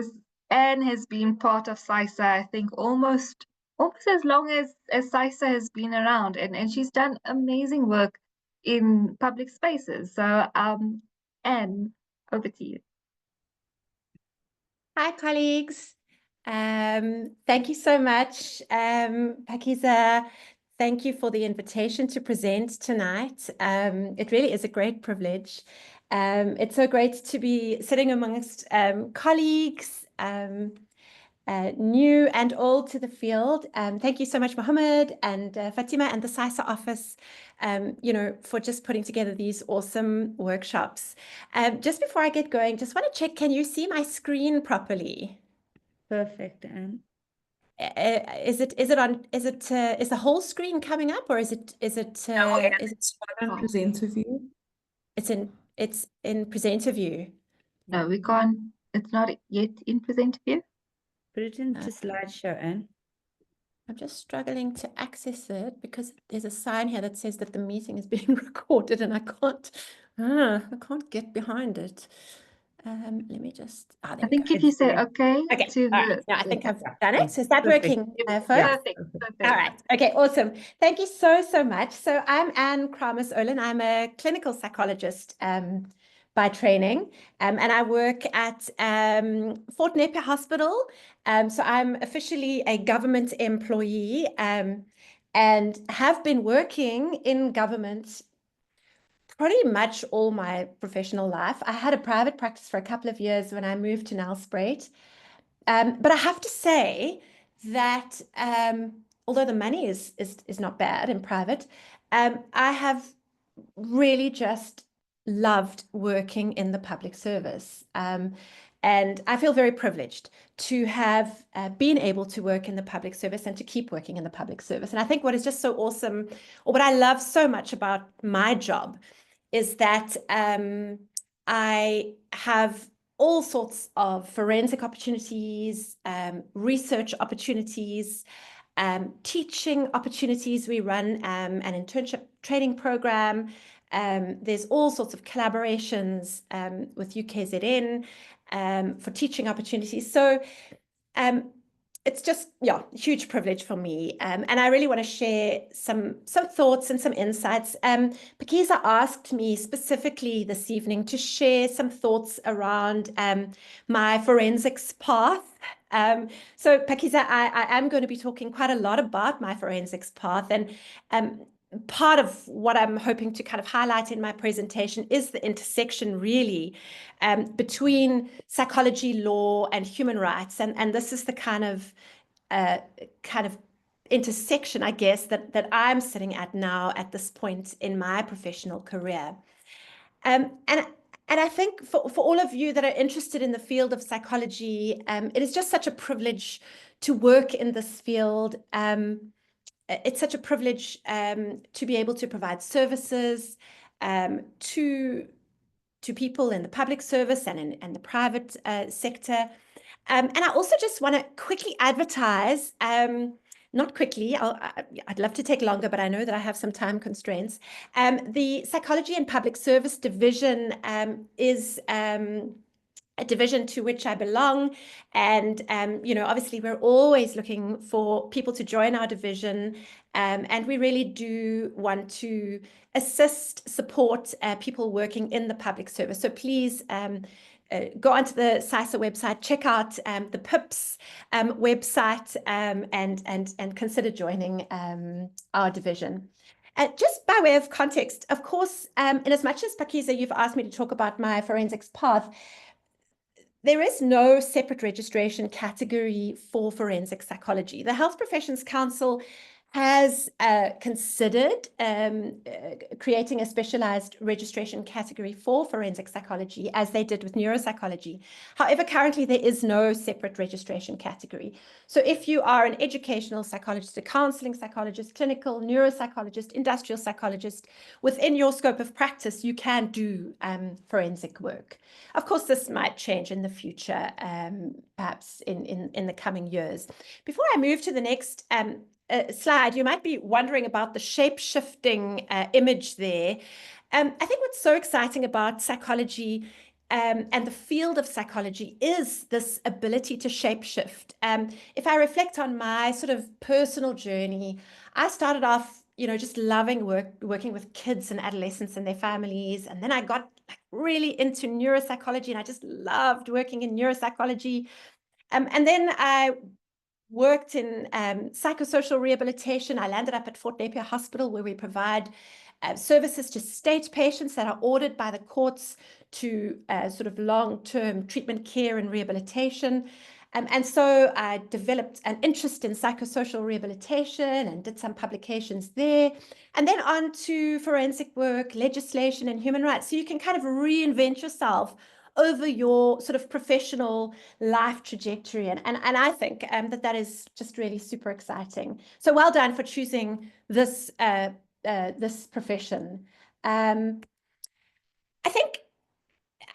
Anne has been part of PsySSA, I think, almost as long as PsySSA has been around, and she's done amazing work in public spaces. So, Anne, over to you. Hi, colleagues. Thank you so much, PsySSA. Thank you for the invitation to present tonight. It really is a great privilege. It's so great to be sitting amongst colleagues, new and old to the field. Thank you so much, Mohammed and Fatima and the PsySSA office, for just putting together these awesome workshops. Just before I get going, just want to check, can you see my screen properly? Perfect, Anne. Is the whole screen coming up, or is it in presenter view? It's in presenter view. No, we can't. It's not yet in presenter view. Put it into slideshow, Anne. I'm just struggling to access it because there's a sign here that says that the meeting is being recorded, and I can't get behind it. Let me just. There I we think go. if you say okay, Okay, to all right. Now I think I've done it. So is that Perfect. working, folks? Perfect. All right. Okay, awesome. Thank you so much. So I'm Anne Kramer-Olin. I'm a clinical psychologist by training, and I work at Fort Napier Hospital. So I'm officially a government employee and have been working in government pretty much all my professional life. I had a private practice for a couple of years when I moved to Nelspruit. But I have to say that although the money is not bad in private, I have really just loved working in the public service. And I feel very privileged to have been able to work in the public service and to keep working in the public service. And I think what is just so awesome, or what I love so much about my job, is that I have all sorts of forensic opportunities, research opportunities, teaching opportunities. We run an internship training program. There's all sorts of collaborations with UKZN for teaching opportunities. So it's just, huge privilege for me. And I really want to share some thoughts and some insights. PsySSA asked me specifically this evening to share some thoughts around my forensics path. So PsySSA, I am going to be talking quite a lot about my forensics path. And part of what I'm hoping to kind of highlight in my presentation is the intersection really between psychology, law, and human rights. And this is the kind of intersection, I guess, that I'm sitting at now at this point in my professional career. And I think for all of you that are interested in the field of psychology, it is just such a privilege to work in this field. It's such a privilege to be able to provide services to people in the public service and in the private sector. And I also just want to quickly advertise, not quickly, I'd love to take longer, but I know that I have some time constraints. The Psychology and Public Service Division is a division to which I belong. And, you know, obviously we're always looking for people to join our division. And we really do want to assist, support people working in the public service. So please go onto the PsySSA website, check out the PIPS website and consider joining our division. Just by way of context, of course, in as much as Pakiza, you've asked me to talk about my forensics path, there is no separate registration category for forensic psychology. The Health Professions Council has considered creating a specialized registration category for forensic psychology, as they did with neuropsychology. However, currently there is no separate registration category. So if you are an educational psychologist, a counseling psychologist, clinical neuropsychologist, industrial psychologist, within your scope of practice, you can do forensic work. Of course, this might change in the future, perhaps in the coming years. Before I move to the next slide, you might be wondering about the shape-shifting image there. I think what's so exciting about psychology and the field of psychology is this ability to shape-shift. If I reflect on my sort of personal journey, I started off, you know, just loving working with kids and adolescents and their families. And then I got really into neuropsychology, and I just loved working in neuropsychology. And then I worked in psychosocial rehabilitation. I landed up at Fort Napier Hospital, where we provide services to state patients that are ordered by the courts to sort of long-term treatment care and rehabilitation. And so I developed an interest in psychosocial rehabilitation and did some publications there. And then on to forensic work, legislation, and human rights. So you can kind of reinvent yourself over your sort of professional life trajectory. And I think that is just really super exciting. So well done for choosing this, this profession. I think,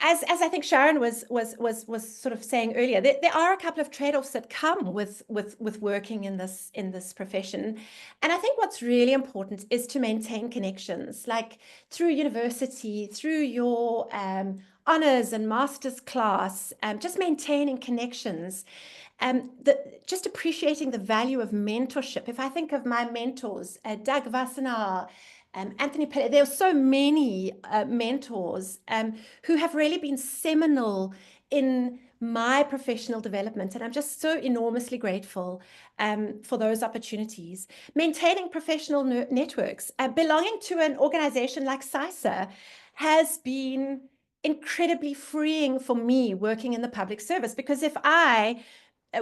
as I think Sharon was sort of saying earlier, there are a couple of trade-offs that come with working in this profession. And I think what's really important is to maintain connections, like through university, through your honors and master's class, just maintaining connections. Just appreciating the value of mentorship. If I think of my mentors, Doug Wassenaar, Anthony Pillay, there are so many mentors who have really been seminal in my professional development, and I'm just so enormously grateful for those opportunities. Maintaining professional networks, belonging to an organization like PsySSA has been incredibly freeing for me working in the public service, because if I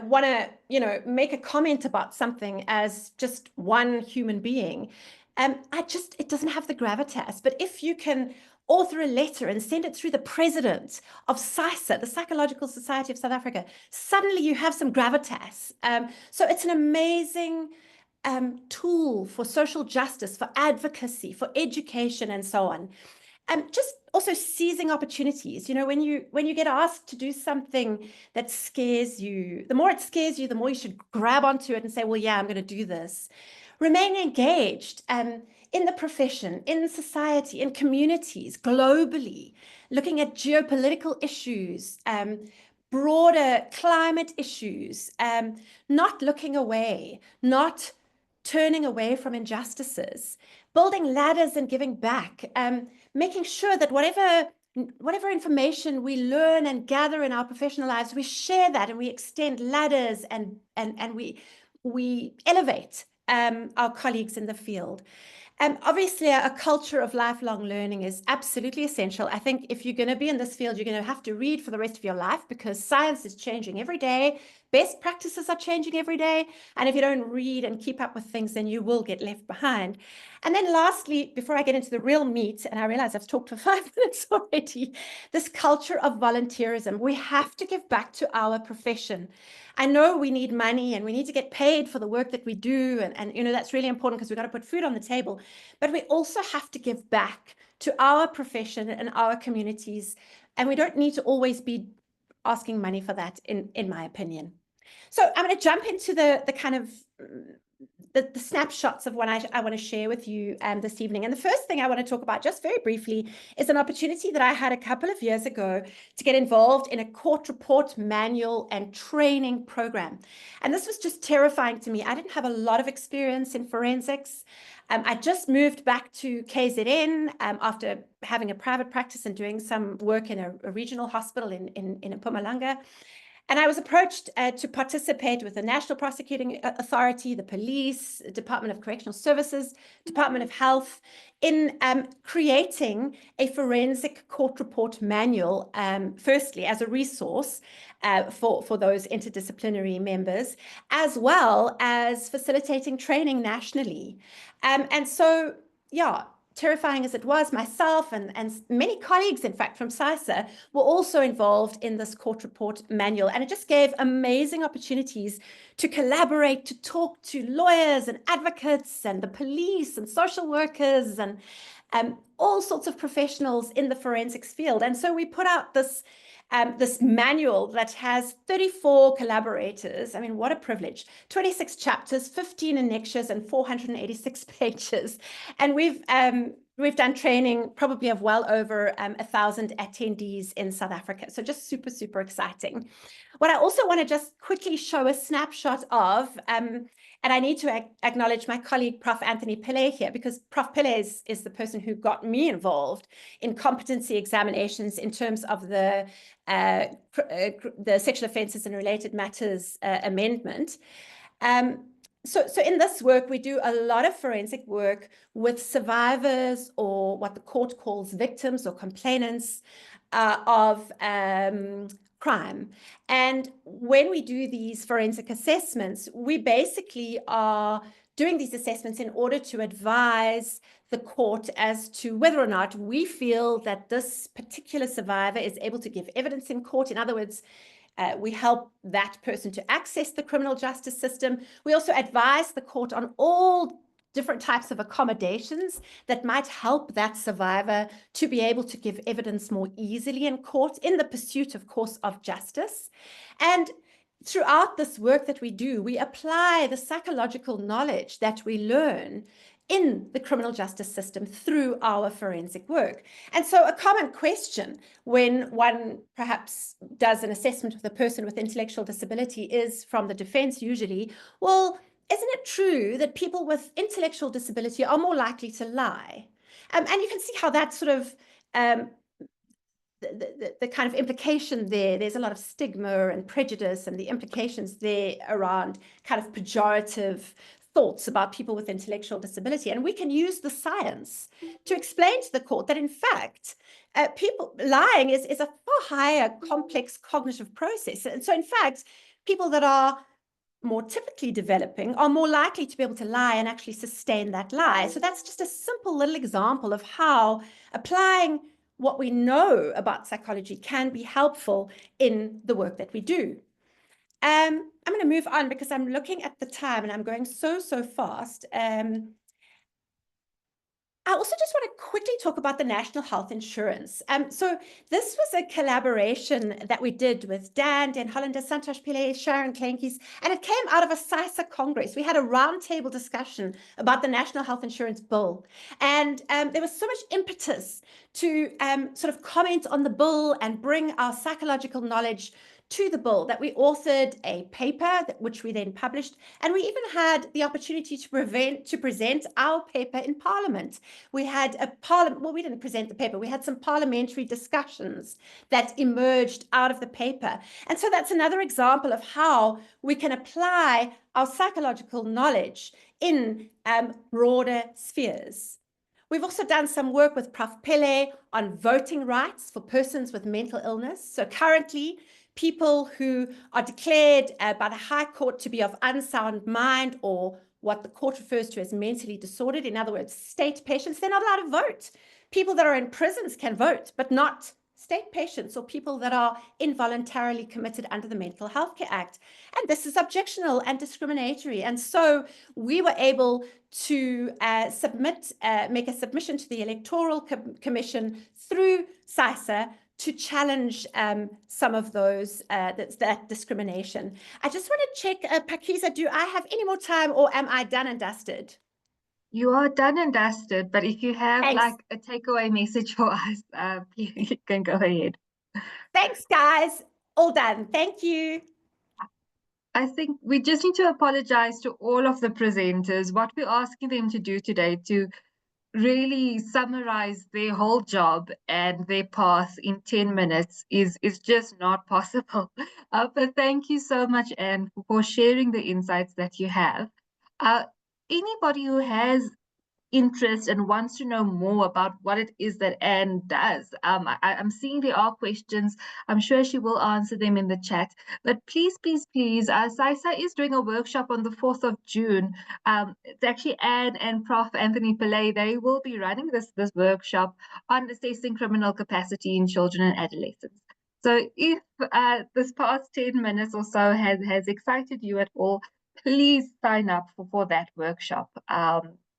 want to, you know, make a comment about something as just one human being, it doesn't have the gravitas. But if you can author a letter and send it through the president of PsySSA, the Psychological Society of South Africa, suddenly you have some gravitas. So it's an amazing tool for social justice, for advocacy, for education, and so on. Just also seizing opportunities. You know, when you get asked to do something that scares you, the more it scares you, the more you should grab onto it and say, well, yeah, I'm going to do this. Remain engaged in the profession, in society, in communities, globally, looking at geopolitical issues, broader climate issues, not looking away, not turning away from injustices, building ladders and giving back, making sure that whatever information we learn and gather in our professional lives, we share that and we extend ladders and we elevate our colleagues in the field. Obviously, a culture of lifelong learning is absolutely essential. I think if you're going to be in this field, you're going to have to read for the rest of your life, because science is changing every day. Best practices are changing every day. And if you don't read and keep up with things, then you will get left behind. And then lastly, before I get into the real meat, and I realize I've talked for 5 minutes already, this culture of volunteerism. We have to give back to our profession. I know we need money and we need to get paid for the work that we do. And you know, that's really important because we've got to put food on the table. But we also have to give back to our profession and our communities. And we don't need to always be asking money for that, in my opinion. So I'm going to jump into the kind of the snapshots of what I want to share with you this evening. And the first thing I want to talk about just very briefly is an opportunity that I had a couple of years ago to get involved in a court report manual and training program. And this was just terrifying to me. I didn't have a lot of experience in forensics. I just moved back to KZN after having a private practice and doing some work in a regional hospital in Mpumalanga. And I was approached to participate with the National Prosecuting Authority, the police, Department of Correctional Services, Department of Health, in creating a forensic court report manual, firstly, as a resource for those interdisciplinary members, as well as facilitating training nationally. And so, yeah, terrifying as it was, myself and many colleagues, in fact, from PsySSA were also involved in this court report manual. And it just gave amazing opportunities to collaborate, to talk to lawyers and advocates and the police and social workers and all sorts of professionals in the forensics field. And so we put out this manual that has 34 collaborators. I mean, what a privilege. 26 chapters, 15 annexures, and 486 pages. And we've done training probably of well over 1,000 attendees in South Africa. So just super, super exciting. What I also want to just quickly show a snapshot of, and I need to acknowledge my colleague, Prof. Anthony Pillay here, because Prof. Pillay is the person who got me involved in competency examinations in terms of the Sexual Offences and Related Matters Amendment. So in this work, we do a lot of forensic work with survivors, or what the court calls victims or complainants of crime. And when we do these forensic assessments, we basically are doing these assessments in order to advise the court as to whether or not we feel that this particular survivor is able to give evidence in court. In other words, we help that person to access the criminal justice system. We also advise the court on all different types of accommodations that might help that survivor to be able to give evidence more easily in court in the pursuit, of course, of justice. And throughout this work that we do, we apply the psychological knowledge that we learn in the criminal justice system through our forensic work. And so a common question when one perhaps does an assessment with a person with intellectual disability is from the defense usually, well, isn't it true that people with intellectual disability are more likely to lie? And you can see how that sort of, the kind of implication there's a lot of stigma and prejudice and the implications there around kind of pejorative thoughts about people with intellectual disability. And we can use the science to explain to the court that, in fact, lying is a far higher complex cognitive process. And so, in fact, people that are more typically developing are more likely to be able to lie and actually sustain that lie. So that's just a simple little example of how applying what we know about psychology can be helpful in the work that we do. I'm going to move on because I'm looking at the time and I'm going so fast. I also just want to quickly talk about the National Health Insurance. So this was a collaboration that we did with Dan Hollander, Santosh Pillay, Sharon Klenkes, and it came out of a PsySSA Congress. We had a roundtable discussion about the National Health Insurance Bill. And there was so much impetus to sort of comment on the bill and bring our psychological knowledge to the bill that we authored a paper which we then published, and we even had the opportunity to present our paper in Parliament. We had a well, we didn't present the paper, we had some parliamentary discussions that emerged out of the paper. And so that's another example of how we can apply our psychological knowledge in broader spheres. We've also done some work with Prof. Pillay on voting rights for persons with mental illness. So currently, people who are declared by the High Court to be of unsound mind, or what the court refers to as mentally disordered, in other words, state patients, they're not allowed to vote. People that are in prisons can vote, but not state patients or people that are involuntarily committed under the Mental Health Care Act. And this is objectionable and discriminatory. And so we were able to make a submission to the Electoral Commission through PsySSA to challenge some of those, that discrimination. I just want to check, Pakiza, do I have any more time, or am I done and dusted? You are done and dusted, but if you have Thanks. like a takeaway message for us, you can go ahead. Thanks, guys. All done. Thank you. I think we just need to apologize to all of the presenters. What we're asking them to do today to really summarize their whole job and their path in 10 minutes is just not possible. But thank you so much, Anne, for sharing the insights that you have. Anybody who has interest and wants to know more about what it is that Anne does, I'm seeing there are questions. I'm sure she will answer them in the chat. But please, PsySSA is doing a workshop on the 4th of June. It's actually Anne and Prof. Anthony Pillay. They will be running this workshop on assessing criminal capacity in children and adolescents. So if this past 10 minutes or so has excited you at all, please sign up for that workshop.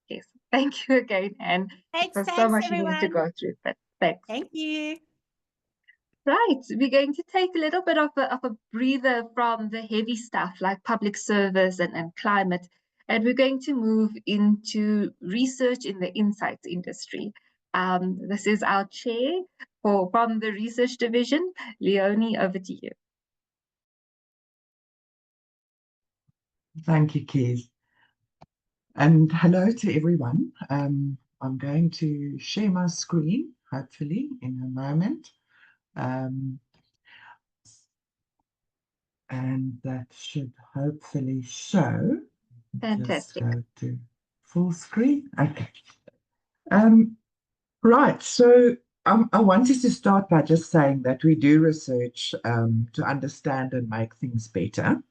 Yes. Thank you again, Anne. Thanks, There's so much everyone. you need to go through, but thanks. Thank you. Right, we're going to take a little bit of a breather from the heavy stuff like public service and climate, and we're going to move into research in the insights industry. This is our chair from the research division. Leonie, over to you. Thank you, Keith. And hello to everyone. I'm going to share my screen, hopefully, in a moment. And that should hopefully show. Fantastic. Just go to full screen. Okay. Right. So I wanted to start by just saying that we do research to understand and make things better,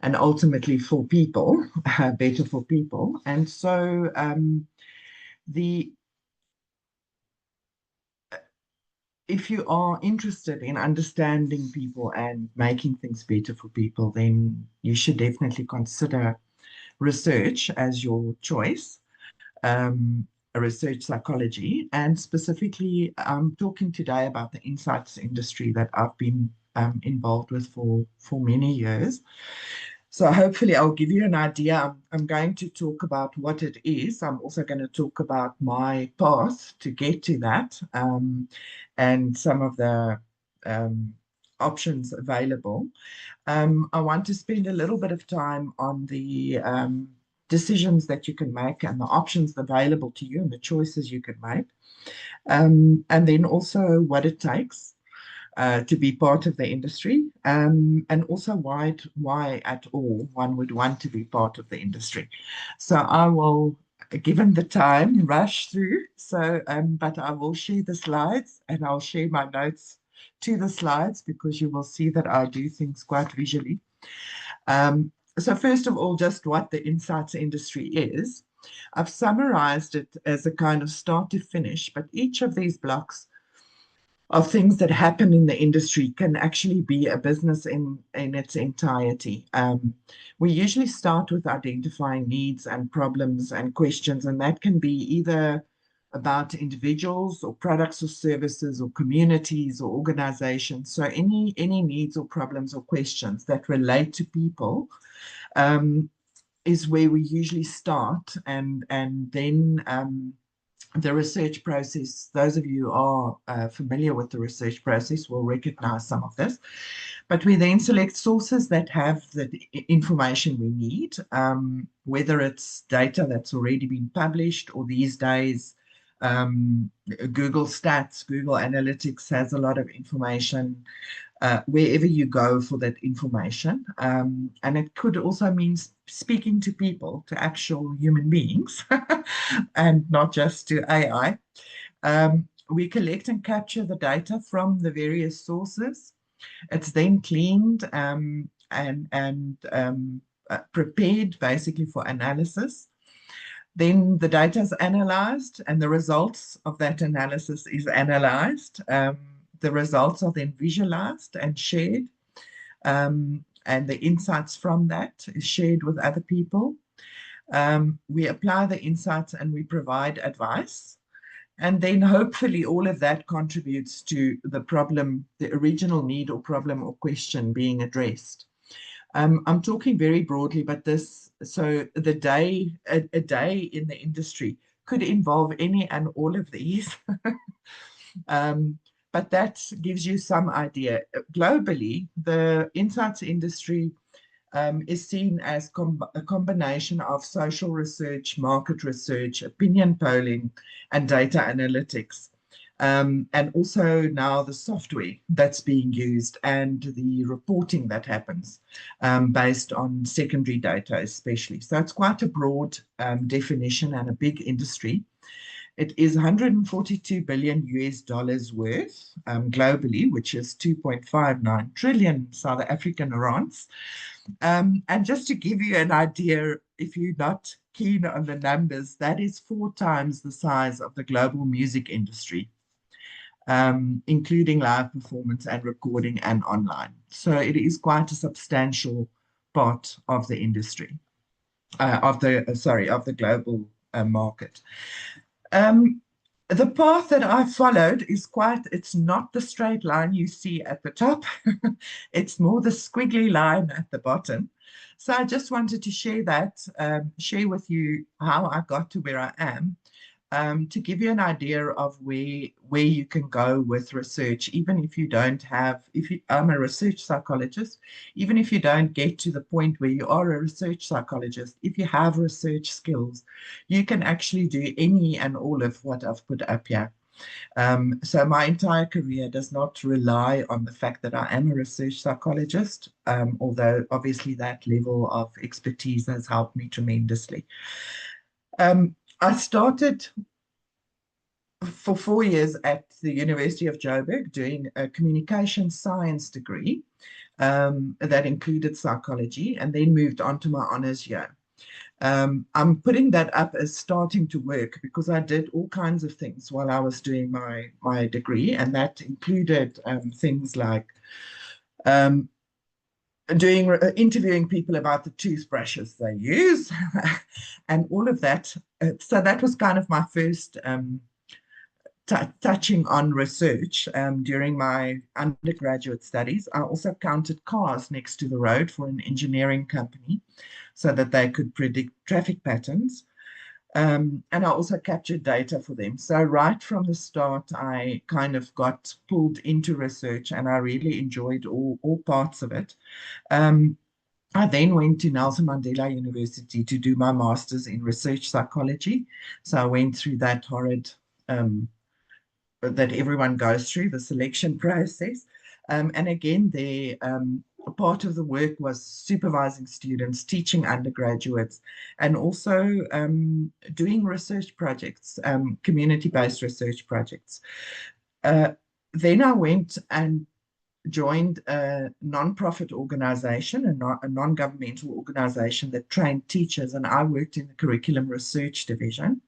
and ultimately for people, better for people. And so if you are interested in understanding people and making things better for people, then you should definitely consider research as your choice, research psychology. And specifically, I'm talking today about the insights industry that I've been involved with for many years. So hopefully I'll give you an idea. I'm going to talk about what it is. I'm also going to talk about my path to get to that, and some of the options available. I want to spend a little bit of time on the decisions that you can make and the options available to you and the choices you can make. And then also what it takes to be part of the industry, and also why at all one would want to be part of the industry. So I will, given the time, rush through. So, but I will share the slides and I'll share my notes to the slides because you will see that I do things quite visually. So first of all, just what the insights industry is. I've summarized it as a kind of start to finish, but each of these blocks of things that happen in the industry can actually be a business in its entirety. We usually start with identifying needs and problems and questions, and that can be either about individuals or products or services or communities or organizations. So any needs or problems or questions that relate to people is where we usually start, and then the research process. Those of you who are familiar with the research process will recognize some of this. But we then select sources that have the information we need, whether it's data that's already been published, or these days Google Stats, Google Analytics has a lot of information wherever you go for that information. And it could also mean speaking to people, to actual human beings, and not just to AI. We collect and capture the data from the various sources. It's then cleaned and prepared basically for analysis. Then the data is analyzed and the results of that analysis is analyzed. The results are then visualized and shared. And the insights from that is shared with other people. We apply the insights and we provide advice. And then hopefully all of that contributes to the problem, the original need or problem or question being addressed. I'm talking very broadly, but so a day in the industry could involve any and all of these. But that gives you some idea. Globally, the insights industry is seen as a combination of social research, market research, opinion polling, and data analytics. And also now the software that's being used and the reporting that happens based on secondary data especially. So it's quite a broad definition and a big industry. It is 142 billion US dollars worth globally, which is 2.59 trillion South African rands. And just to give you an idea, if you're not keen on the numbers, that is 4 times the size of the global music industry, including live performance and recording and online. So it is quite a substantial part of the industry, of the global market. The path that I followed is it's not the straight line you see at the top. It's more the squiggly line at the bottom. So I just wanted to share that, share with you how I got to where I am, to give you an idea of where you can go with research, even if you don't have, I'm a research psychologist, even if you don't get to the point where you are a research psychologist, if you have research skills, you can actually do any and all of what I've put up here. So my entire career does not rely on the fact that I am a research psychologist, although obviously that level of expertise has helped me tremendously. I started for 4 years at the University of Joburg doing a communication science degree that included psychology, and then moved on to my honors year. I'm putting that up as starting to work because I did all kinds of things while I was doing my degree, and that included things like interviewing people about the toothbrushes they use and all of that. So that was kind of my first touching on research during my undergraduate studies. I also counted cars next to the road for an engineering company so that they could predict traffic patterns. And I also captured data for them. So right from the start, I kind of got pulled into research and I really enjoyed all parts of it. I then went to Nelson Mandela University to do my master's in research psychology. So I went through that horrid, that everyone goes through, the selection process. And again, part of the work was supervising students, teaching undergraduates, and also doing research projects, community-based research projects. Then I went and joined a non-profit organization, a non-governmental organization that trained teachers, and I worked in the curriculum research division,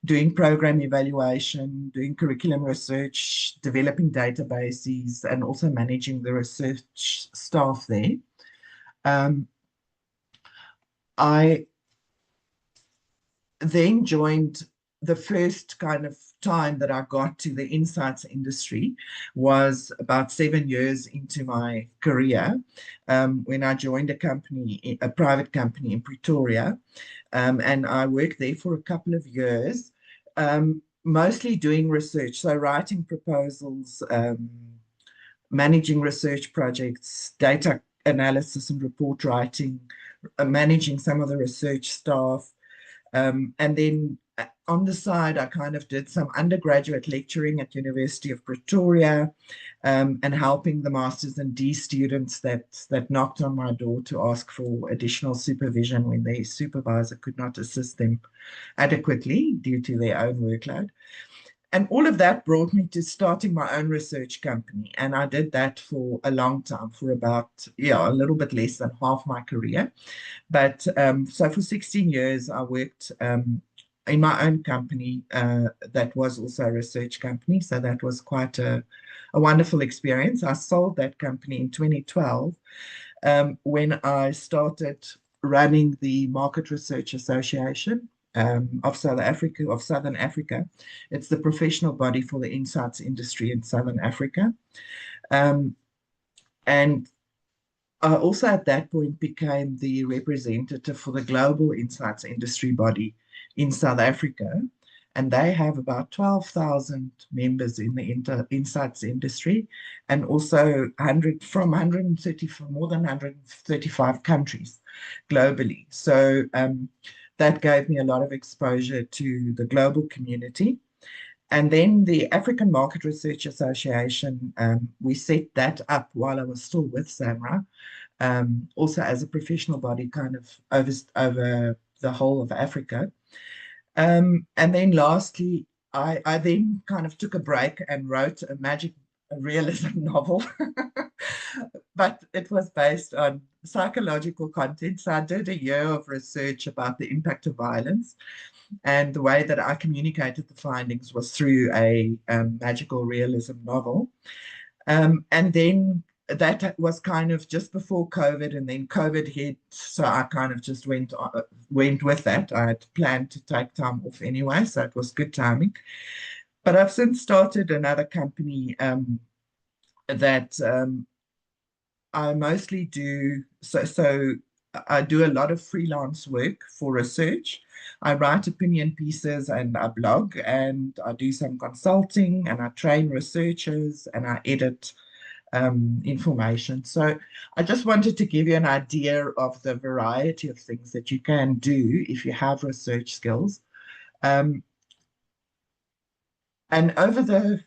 doing program evaluation, doing curriculum research, developing databases, and also managing the research staff there. I then joined, the first kind of time that I got to the insights industry was about 7 years into my career, when I joined a private company in Pretoria, and I worked there for a couple of years, mostly doing research, so writing proposals, managing research projects, data analysis and report writing, managing some of the research staff. And then on the side, I kind of did some undergraduate lecturing at University of Pretoria, and helping the Masters and D students that knocked on my door to ask for additional supervision when their supervisor could not assist them adequately due to their own workload. And all of that brought me to starting my own research company. And I did that for a long time, for about, a little bit less than half my career. But so for 16 years, I worked in my own company that was also a research company. So that was quite a wonderful experience. I sold that company in 2012 when I started running the Market Research Association of Southern Africa. It's the professional body for the insights industry in Southern Africa. And I also at that point became the representative for the global insights industry body in South Africa. And they have about 12,000 members in the insights industry, and also more than 135 countries globally. So that gave me a lot of exposure to the global community. And then the African Market Research Association, we set that up while I was still with SAMRA, also as a professional body kind of over the whole of Africa. And then lastly, I then kind of took a break and wrote a magic realism novel, but it was based on psychological content. So I did a year of research about the impact of violence, and the way that I communicated the findings was through a magical realism novel. And then that was kind of just before COVID, and then COVID hit, so I kind of just went with that. I had planned to take time off anyway, so it was good timing. But I've since started another company that I mostly do, so I do a lot of freelance work for research. I write opinion pieces and I blog, and I do some consulting, and I train researchers, and I edit information. So I just wanted to give you an idea of the variety of things that you can do if you have research skills. And over the,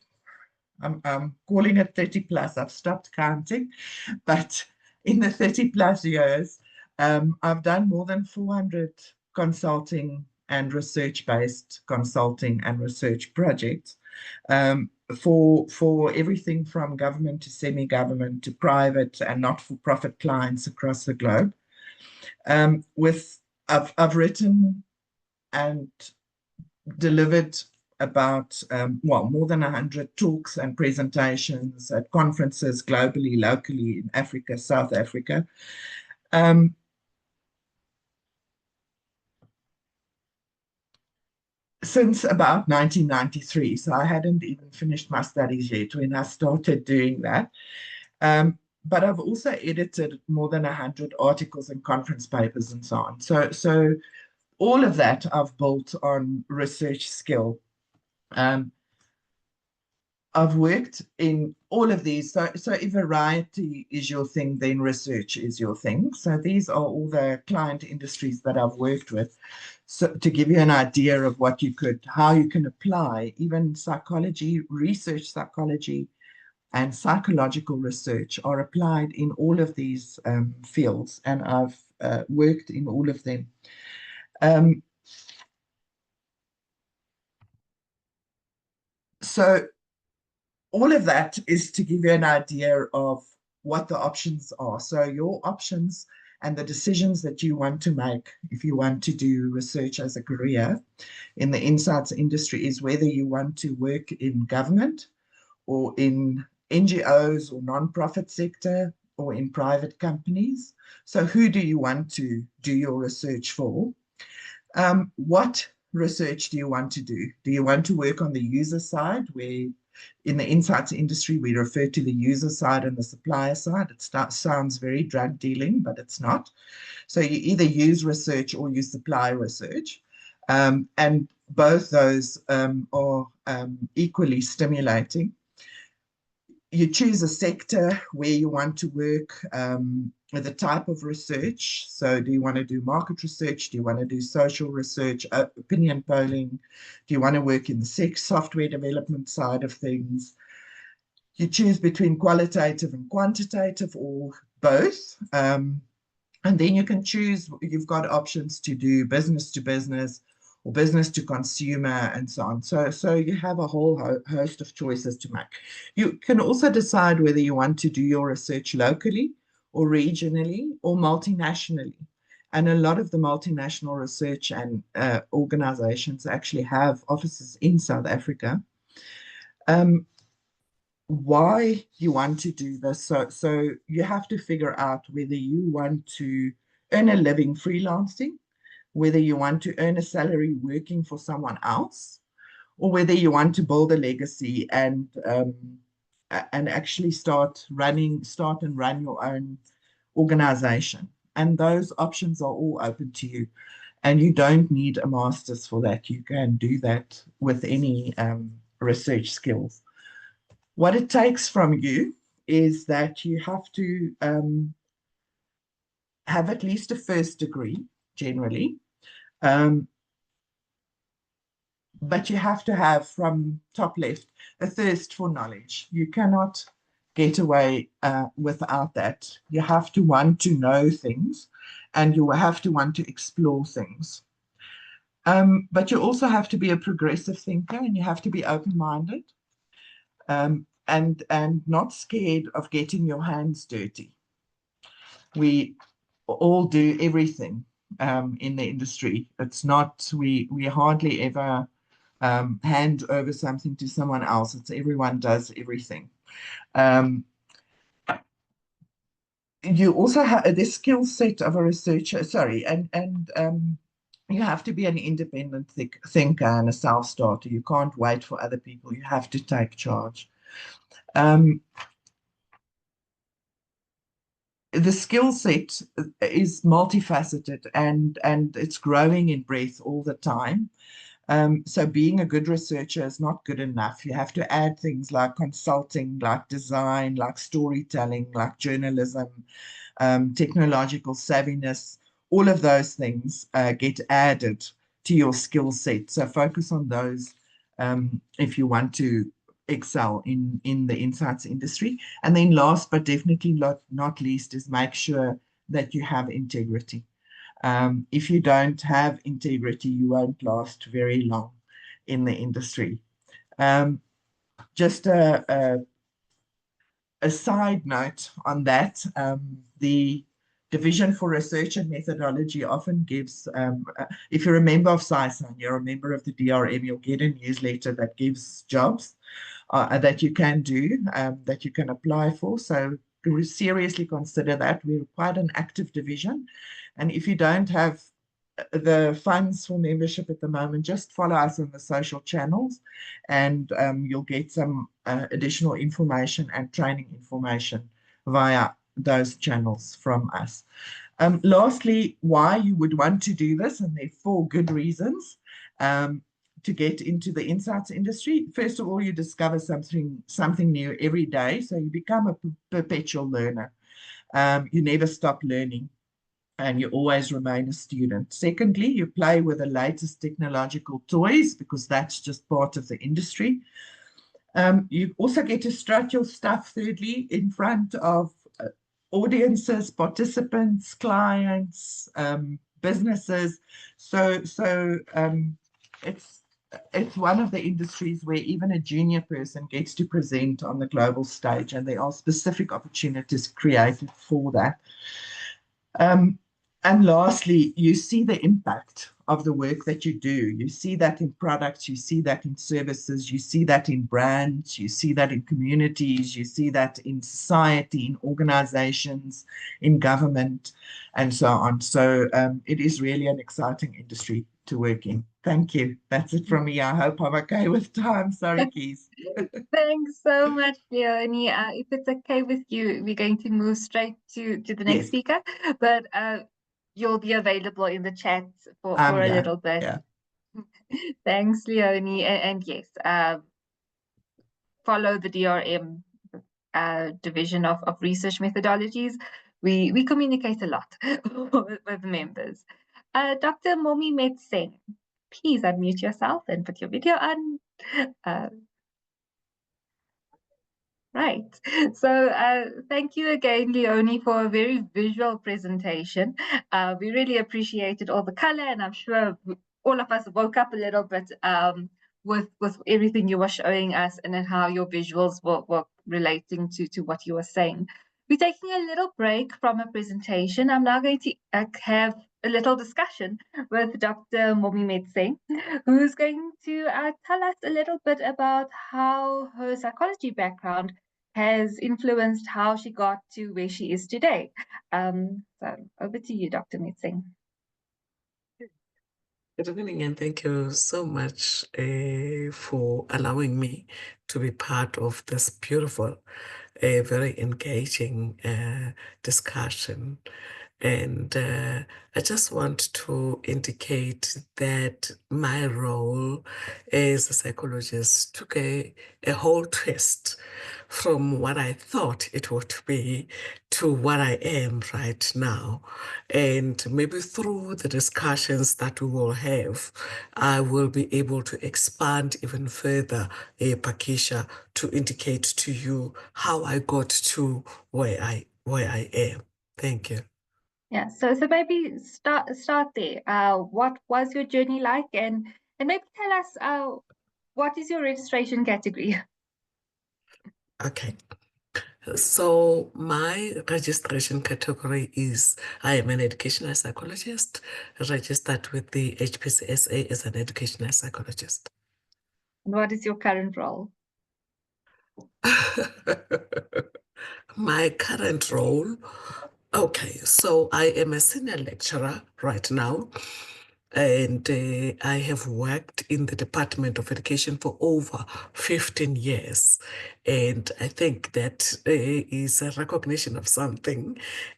I'm calling it 30 plus, I've stopped counting, but in the 30 plus years, I've done more than 400 consulting and research-based consulting and research projects for everything from government to semi-government to private and not-for-profit clients across the globe. I've written and delivered about more than 100 talks and presentations at conferences globally, locally in Africa, South Africa. Since about 1993, so I hadn't even finished my studies yet when I started doing that. But I've also edited more than 100 articles and conference papers and so on. So all of that I've built on research skill. I've worked in all of these. So if variety is your thing, then research is your thing. So these are all the client industries that I've worked with. So to give you an idea of how you can apply even psychology, research psychology, and psychological research are applied in all of these fields, and I've worked in all of them. So all of that is to give you an idea of what the options are. So your options and the decisions that you want to make if you want to do research as a career in the insights industry is whether you want to work in government or in NGOs or non-profit sector or in private companies. So who do you want to do your research for? What research do you want to do? Do you want to work on the user side, where in the insights industry, we refer to the user side and the supplier side? It sounds very drug dealing, but it's not. So you either use research or you supply research. And both those are equally stimulating. You choose a sector where you want to work, with the type of research. So do you want to do market research? Do you want to do social research, opinion polling? Do you want to work in the software development side of things? You choose between qualitative and quantitative or both. And then you can choose, you've got options to do business to business or business to consumer, and so on. So you have a whole host of choices to make. You can also decide whether you want to do your research locally or regionally or multinationally. And a lot of the multinational research and organizations actually have offices in South Africa. Why you want to do this? So you have to figure out whether you want to earn a living freelancing, whether you want to earn a salary working for someone else, or whether you want to build a legacy and actually start and run your own organization. And those options are all open to you. And you don't need a master's for that. You can do that with any research skills. What it takes from you is that you have to have at least a first degree, generally. But you have to have, from top left, a thirst for knowledge. You cannot get away without that. You have to want to know things, and you have to want to explore things. But you also have to be a progressive thinker, and you have to be open-minded, and not scared of getting your hands dirty. We all do everything in the industry. It's not, we hardly ever hand over something to someone else. It's everyone does everything. You also have the skill set of a researcher, and you have to be an independent thinker and a self-starter. You can't wait for other people. You have to take charge. The skill set is multifaceted, and it's growing in breadth all the time. So being a good researcher is not good enough. You have to add things like consulting, like design, like storytelling, like journalism, technological savviness. All of those things get added to your skill set. So focus on those if you want to excel in the insights industry. And then last but definitely not least is make sure that you have integrity. If you don't have integrity, you won't last very long in the industry. Just a side note on that, the Division for Research and Methodology often gives, if you're a member of PsySSA and you're a member of the DRM, you'll get a newsletter that gives jobs that you can do, that you can apply for. So seriously consider that. We're quite an active division. And if you don't have the funds for membership at the moment, just follow us on the social channels, and you'll get some additional information and training information via those channels from us. Lastly, why you would want to do this, and there are 4 good reasons to get into the insights industry. First of all, you discover something new every day, so you become a perpetual learner. You never stop learning, and you always remain a student. Secondly, you play with the latest technological toys, because that's just part of the industry. You also get to strut your stuff, thirdly, in front of audiences, participants, clients, businesses. So it's one of the industries where even a junior person gets to present on the global stage, and there are specific opportunities created for that. And lastly, you see the impact of the work that you do. You see that in products, you see that in services, you see that in brands, you see that in communities, you see that in society, in organizations, in government, and so on. So it is really an exciting industry to work in. Thank you. That's it from me. I hope I'm okay with time. Sorry, Keys. Thanks so much, Leonie. If it's okay with you, we're going to move straight to the next speaker, but you'll be available in the chat for a little bit. Yeah. Thanks, Leonie. And yes, follow the DRM division of research methodologies. We communicate a lot with members. Dr. Momi Metseng, please unmute yourself and put your video on. Right. So thank you again, Leonie, for a very visual presentation. We really appreciated all the color, and I'm sure all of us woke up a little bit with everything you were showing us and then how your visuals were relating to what you were saying. We're taking a little break from a presentation. I'm now going to have a little discussion with Dr. Momi Singh, who's going to tell us a little bit about how her psychology background has influenced how she got to where she is today. So over to you, Dr. Singh. Good evening, and thank you so much for allowing me to be part of this beautiful, very engaging discussion. And I just want to indicate that my role as a psychologist took a whole twist from what I thought it would be to what I am right now. And maybe through the discussions that we will have, I will be able to expand even further, Pakisha, to indicate to you how I got to where I am. Thank you. Yeah, so maybe start there. What was your journey like, and maybe tell us what is your registration category? Okay. So my registration category is I am an educational psychologist registered with the PsySSA as an educational psychologist. What is your current role? My current role, okay, so I am a senior lecturer right now, and I have worked in the Department of Education for over 15 years. And I think that is a recognition of something.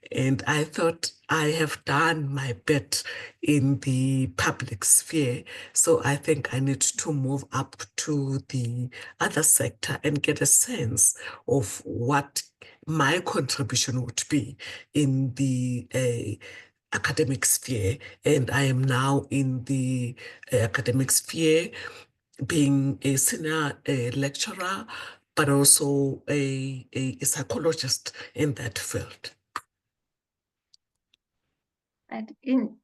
And I thought I have done my bit in the public sphere. So I think I need to move up to the other sector and get a sense of what my contribution would be in the academic sphere, and I am now in the academic sphere, being a senior lecturer, but also a psychologist in that field. And in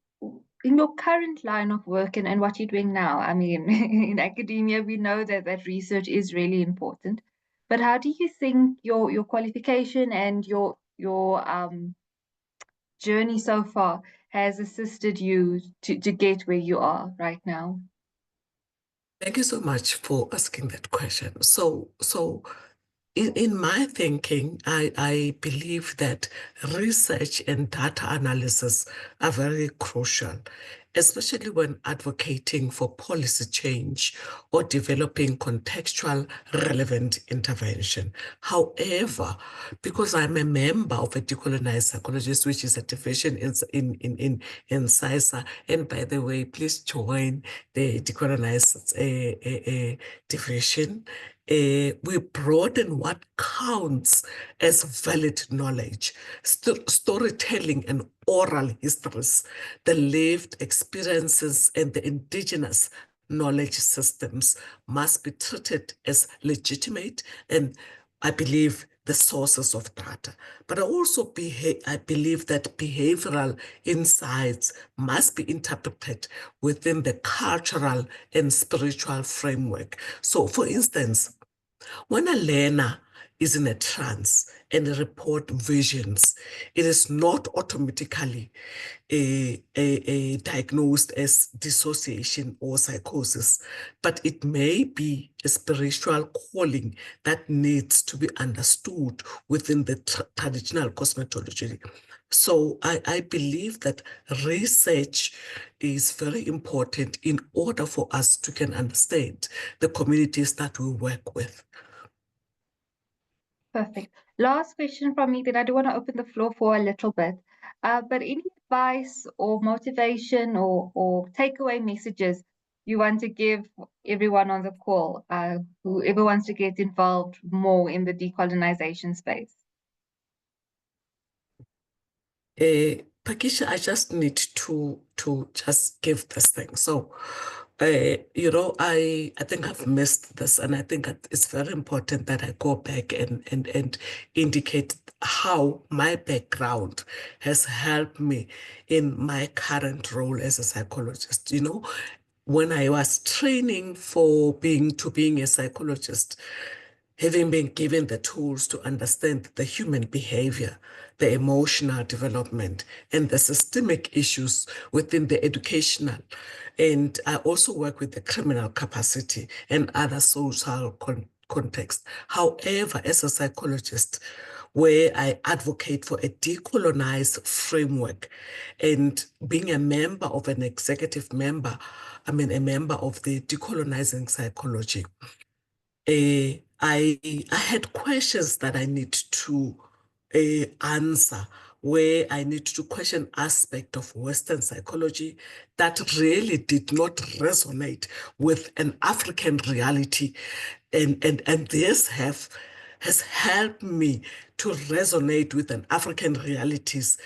your current line of work and what you're doing now, I mean, in academia, we know that research is really important. But how do you think your qualification and your journey so far has assisted you to get where you are right now? Thank you so much for asking that question. So in my thinking, I believe that research and data analysis are very crucial, especially when advocating for policy change or developing contextual relevant intervention. However, because I'm a member of a decolonized psychologist, which is a division in PsySSA, and by the way, please join the decolonized division. We broaden what counts as valid knowledge, storytelling and oral histories, the lived experiences and the indigenous knowledge systems must be treated as legitimate and, I believe, the sources of data. But I also I believe that behavioral insights must be interpreted within the cultural and spiritual framework. So, for instance, when a learner is in a trance and report visions, it is not automatically diagnosed as dissociation or psychosis, but it may be a spiritual calling that needs to be understood within the traditional cosmetology. So I believe that research is very important in order for us to can understand the communities that we work with. Perfect. Last question from me, then I do want to open the floor for a little bit. But any advice or motivation or takeaway messages you want to give everyone on the call, whoever wants to get involved more in the decolonization space? Pakisha, I just need to just give this thing. So, I think I've missed this, and I think it's very important that I go back and indicate how my background has helped me in my current role as a psychologist. when I was training for being a psychologist, having been given the tools to understand the human behavior, the emotional development, and the systemic issues within the educational. And I also work with the criminal capacity and other social context. However, as a psychologist, where I advocate for a decolonized framework and being a member of an executive member, a member of the decolonizing psychology, I had questions that I need to answer, where I need to question aspect of Western psychology that really did not resonate with an African reality, and this has helped me to resonate with an African realities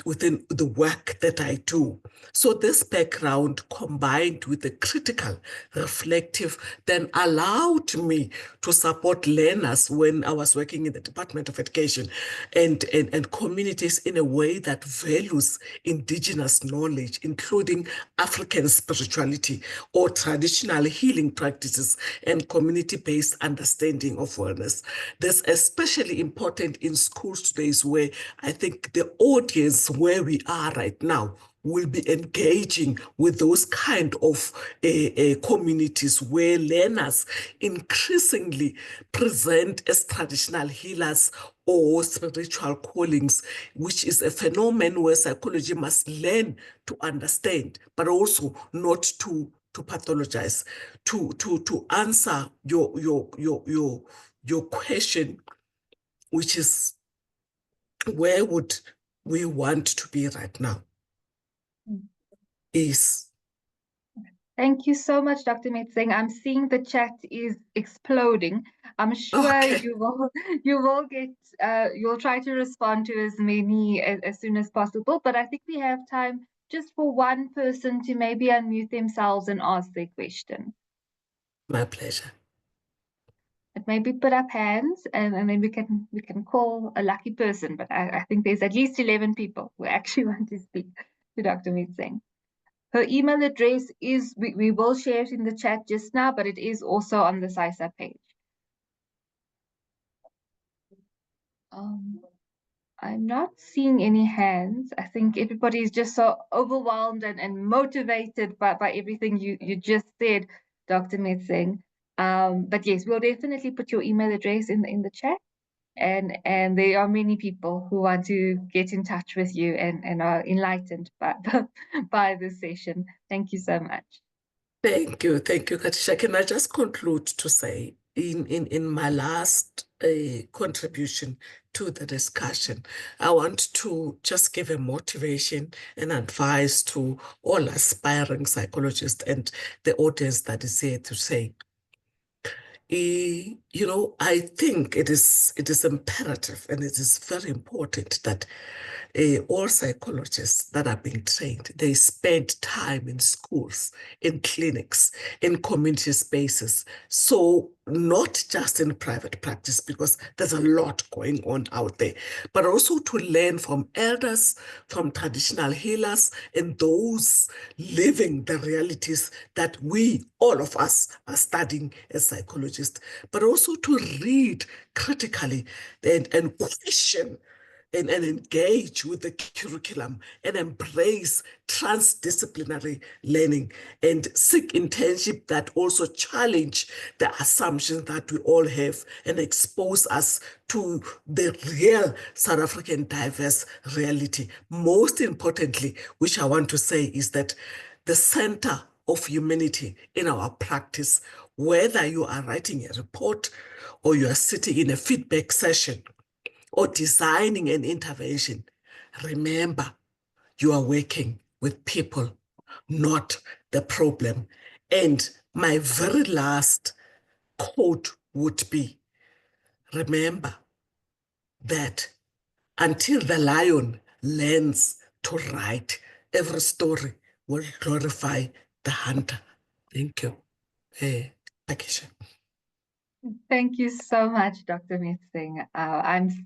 within the work that I do. So this background combined with the critical, reflective, then allowed me to support learners when I was working in the Department of Education and communities in a way that values indigenous knowledge, including African spirituality or traditional healing practices and community-based understanding of wellness. That's especially important in schools today, where I think the audience where we are right now will be engaging with those kind of communities where learners increasingly present as traditional healers or spiritual callings, which is a phenomenon where psychology must learn to understand, but also not to pathologize. To answer your question, which is where would we want to be right now, is. Thank you so much, Dr. Metsing. I'm seeing the chat is exploding. I'm sure Okay. you will get you'll try to respond to as many as soon as possible. But I think we have time just for one person to maybe unmute themselves and ask their question. My pleasure. But maybe put up hands and then we can call a lucky person. But I think there's at least 11 people who actually want to speak to Dr. Metsing. Her email address is, we will share it in the chat just now, but it is also on the PsySSA page. I'm not seeing any hands. I think everybody is just so overwhelmed and motivated by everything you just said, Dr. Metsing. But yes, we'll definitely put your email address in the chat. And there are many people who want to get in touch with you and are enlightened by this session. Thank you so much. Thank you, Katisha. Can I just conclude to say, in my last contribution to the discussion, I want to just give a motivation and advice to all aspiring psychologists and the audience that is here to say, I think it is imperative and it is very important that all psychologists that are being trained, they spend time in schools, in clinics, in community spaces. So not just in private practice, because there's a lot going on out there, but also to learn from elders, from traditional healers, and those living the realities that we, all of us, are studying as psychologists, but also to read critically and question and engage with the curriculum and embrace transdisciplinary learning and seek internship that also challenge the assumptions that we all have and expose us to the real South African diverse reality. Most importantly, which I want to say, is that the center of humanity in our practice, whether you are writing a report or you are sitting in a feedback session or designing an intervention, remember, you are working with people, not the problem. And my very last quote would be, remember that until the lion learns to write, every story will glorify the hunter. Thank you. Pakisha. Thank you so much, Dr. Metsing.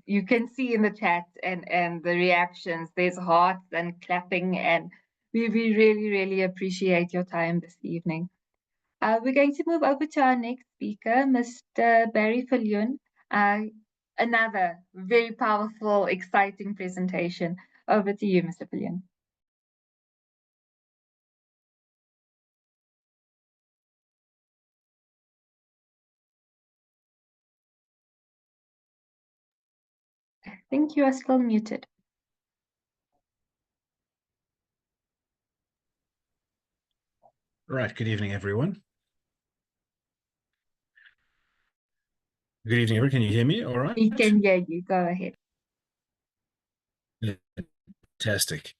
You can see in the chat and the reactions, there's hearts and clapping and We really, really appreciate your time this evening. We're going to move over to our next speaker, Mr. Barry Viljoen. Another very powerful, exciting presentation. Over to you, Mr. Viljoen. I think you are still muted. Right, good evening, everyone. Good evening, everyone. Can you hear me all right? We can hear you. Go ahead. Fantastic.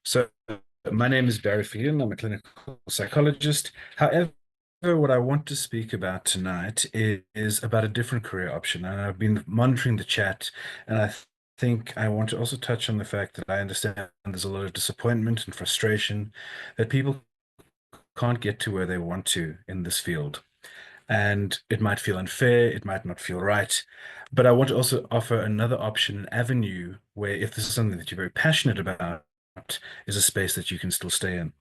So, my name is Barry Viljoen. I'm a clinical psychologist. However, what I want to speak about tonight is about a different career option. And I've been monitoring the chat, and I think I want to also touch on the fact that I understand there's a lot of disappointment and frustration that people can't get to where they want to in this field. And it might feel unfair, it might not feel right. But I want to also offer another option, an avenue where if this is something that you're very passionate about, is a space that you can still stay in.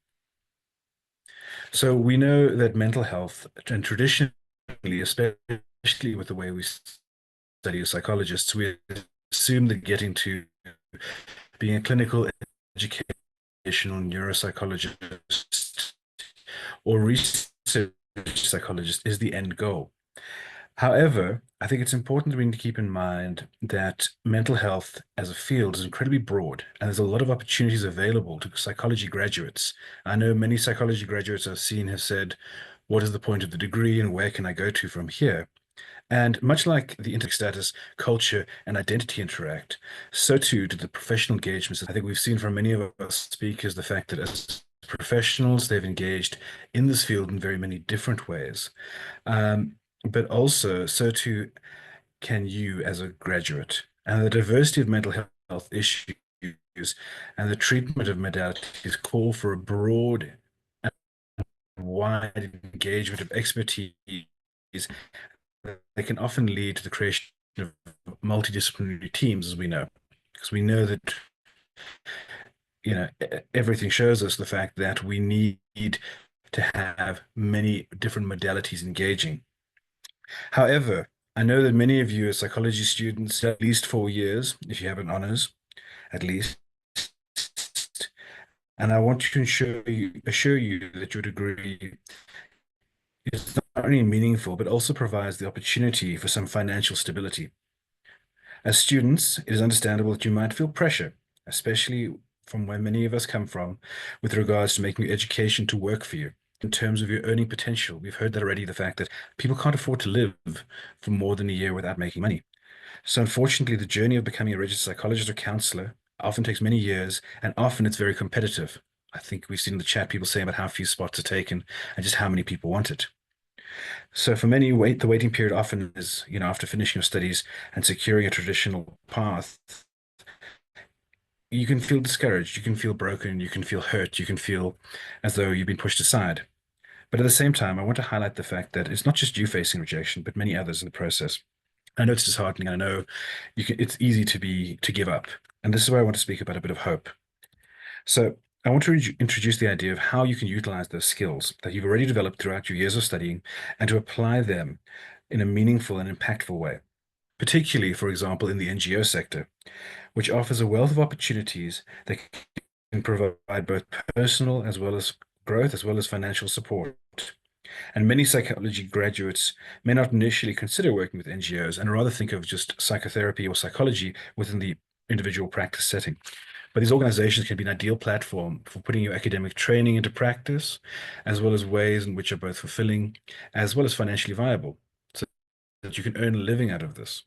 So we know that mental health, and traditionally, especially with the way we study as psychologists, we assume that getting to being a clinical educational neuropsychologist or research psychologist is the end goal. However, I think it's important that we need to keep in mind that mental health as a field is incredibly broad, and there's a lot of opportunities available to psychology graduates. I know many psychology graduates I've seen have said, what is the point of the degree and where can I go to from here? And much like the status, culture, and identity interact, so too do the professional engagements. I think we've seen from many of us speakers the fact that as professionals, they've engaged in this field in very many different ways. But also, so too can you as a graduate. And the diversity of mental health issues and the treatment of modalities call for a broad and wide engagement of expertise that can often lead to the creation of multidisciplinary teams, as we know, because we know that everything shows us the fact that we need to have many different modalities engaging. However, I know that many of you as psychology students, at least 4 years, if you have an honors, at least. And I want to assure you that your degree is not only meaningful, but also provides the opportunity for some financial stability. As students, it is understandable that you might feel pressure, especially from where many of us come from, with regards to making your education to work for you. In terms of your earning potential, we've heard that already, the fact that people can't afford to live for more than a year without making money. So unfortunately, the journey of becoming a registered psychologist or counselor often takes many years, and often it's very competitive. I think we've seen in the chat people saying about how few spots are taken and just how many people want it. So for many, the waiting period often is, after finishing your studies and securing a traditional path, you can feel discouraged, you can feel broken, you can feel hurt, you can feel as though you've been pushed aside. But at the same time, I want to highlight the fact that it's not just you facing rejection, but many others in the process. I know it's disheartening. I know it's easy to give up. And this is where I want to speak about a bit of hope. So I want to introduce the idea of how you can utilize those skills that you've already developed throughout your years of studying and to apply them in a meaningful and impactful way, particularly, for example, in the NGO sector, which offers a wealth of opportunities that can provide both personal as well as growth as well as financial support. And many psychology graduates may not initially consider working with NGOs and rather think of just psychotherapy or psychology within the individual practice setting. But these organizations can be an ideal platform for putting your academic training into practice, as well as ways in which are both fulfilling as well as financially viable, so that you can earn a living out of this.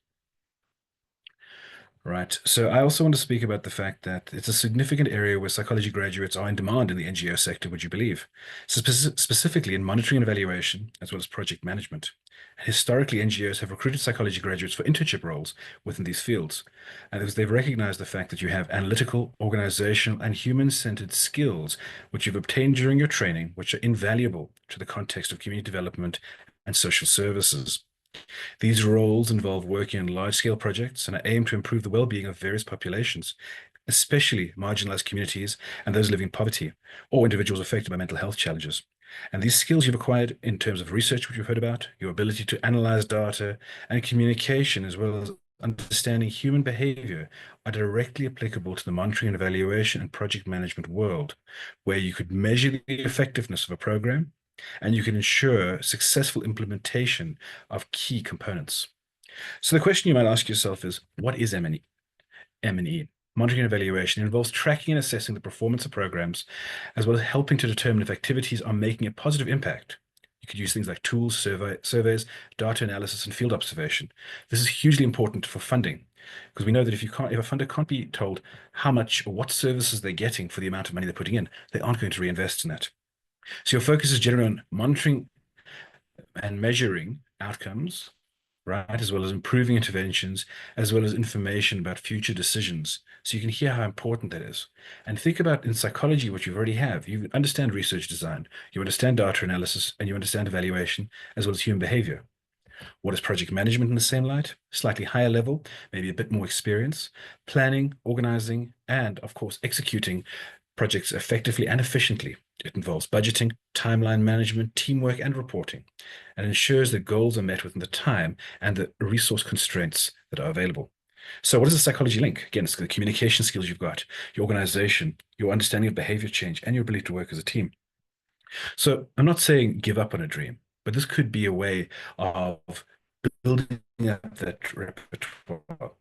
Right. So I also want to speak about the fact that it's a significant area where psychology graduates are in demand in the NGO sector, would you believe? So specifically in monitoring and evaluation, as well as project management. Historically, NGOs have recruited psychology graduates for internship roles within these fields, and because they've recognized the fact that you have analytical, organizational, and human-centered skills, which you've obtained during your training, which are invaluable to the context of community development and social services. These roles involve working on large-scale projects and are aimed to improve the well-being of various populations, especially marginalized communities and those living in poverty, or individuals affected by mental health challenges. And these skills you've acquired in terms of research, which we've heard about, your ability to analyze data and communication, as well as understanding human behavior, are directly applicable to the monitoring and evaluation and project management world, where you could measure the effectiveness of a program and you can ensure successful implementation of key components. So the question you might ask yourself is, what is M&E? M&E, monitoring and evaluation, involves tracking and assessing the performance of programs, as well as helping to determine if activities are making a positive impact. You could use things like tools, surveys, data analysis, and field observation. This is hugely important for funding, because we know that if a funder can't be told how much or what services they're getting for the amount of money they're putting in, they aren't going to reinvest in that. So your focus is generally on monitoring and measuring outcomes, right, as well as improving interventions, as well as information about future decisions. So you can hear how important that is. And think about in psychology what you already have. You understand research design, you understand data analysis, and you understand evaluation, as well as human behavior. What is project management in the same light? Slightly higher level, maybe a bit more experience, planning, organizing, and of course, executing projects effectively and efficiently. It involves budgeting, timeline management, teamwork, and reporting, and ensures that goals are met within the time and the resource constraints that are available. So what is the psychology link? Again, it's the communication skills you've got, your organization, your understanding of behavior change, and your ability to work as a team. So I'm not saying give up on a dream, but this could be a way of building up that repertoire.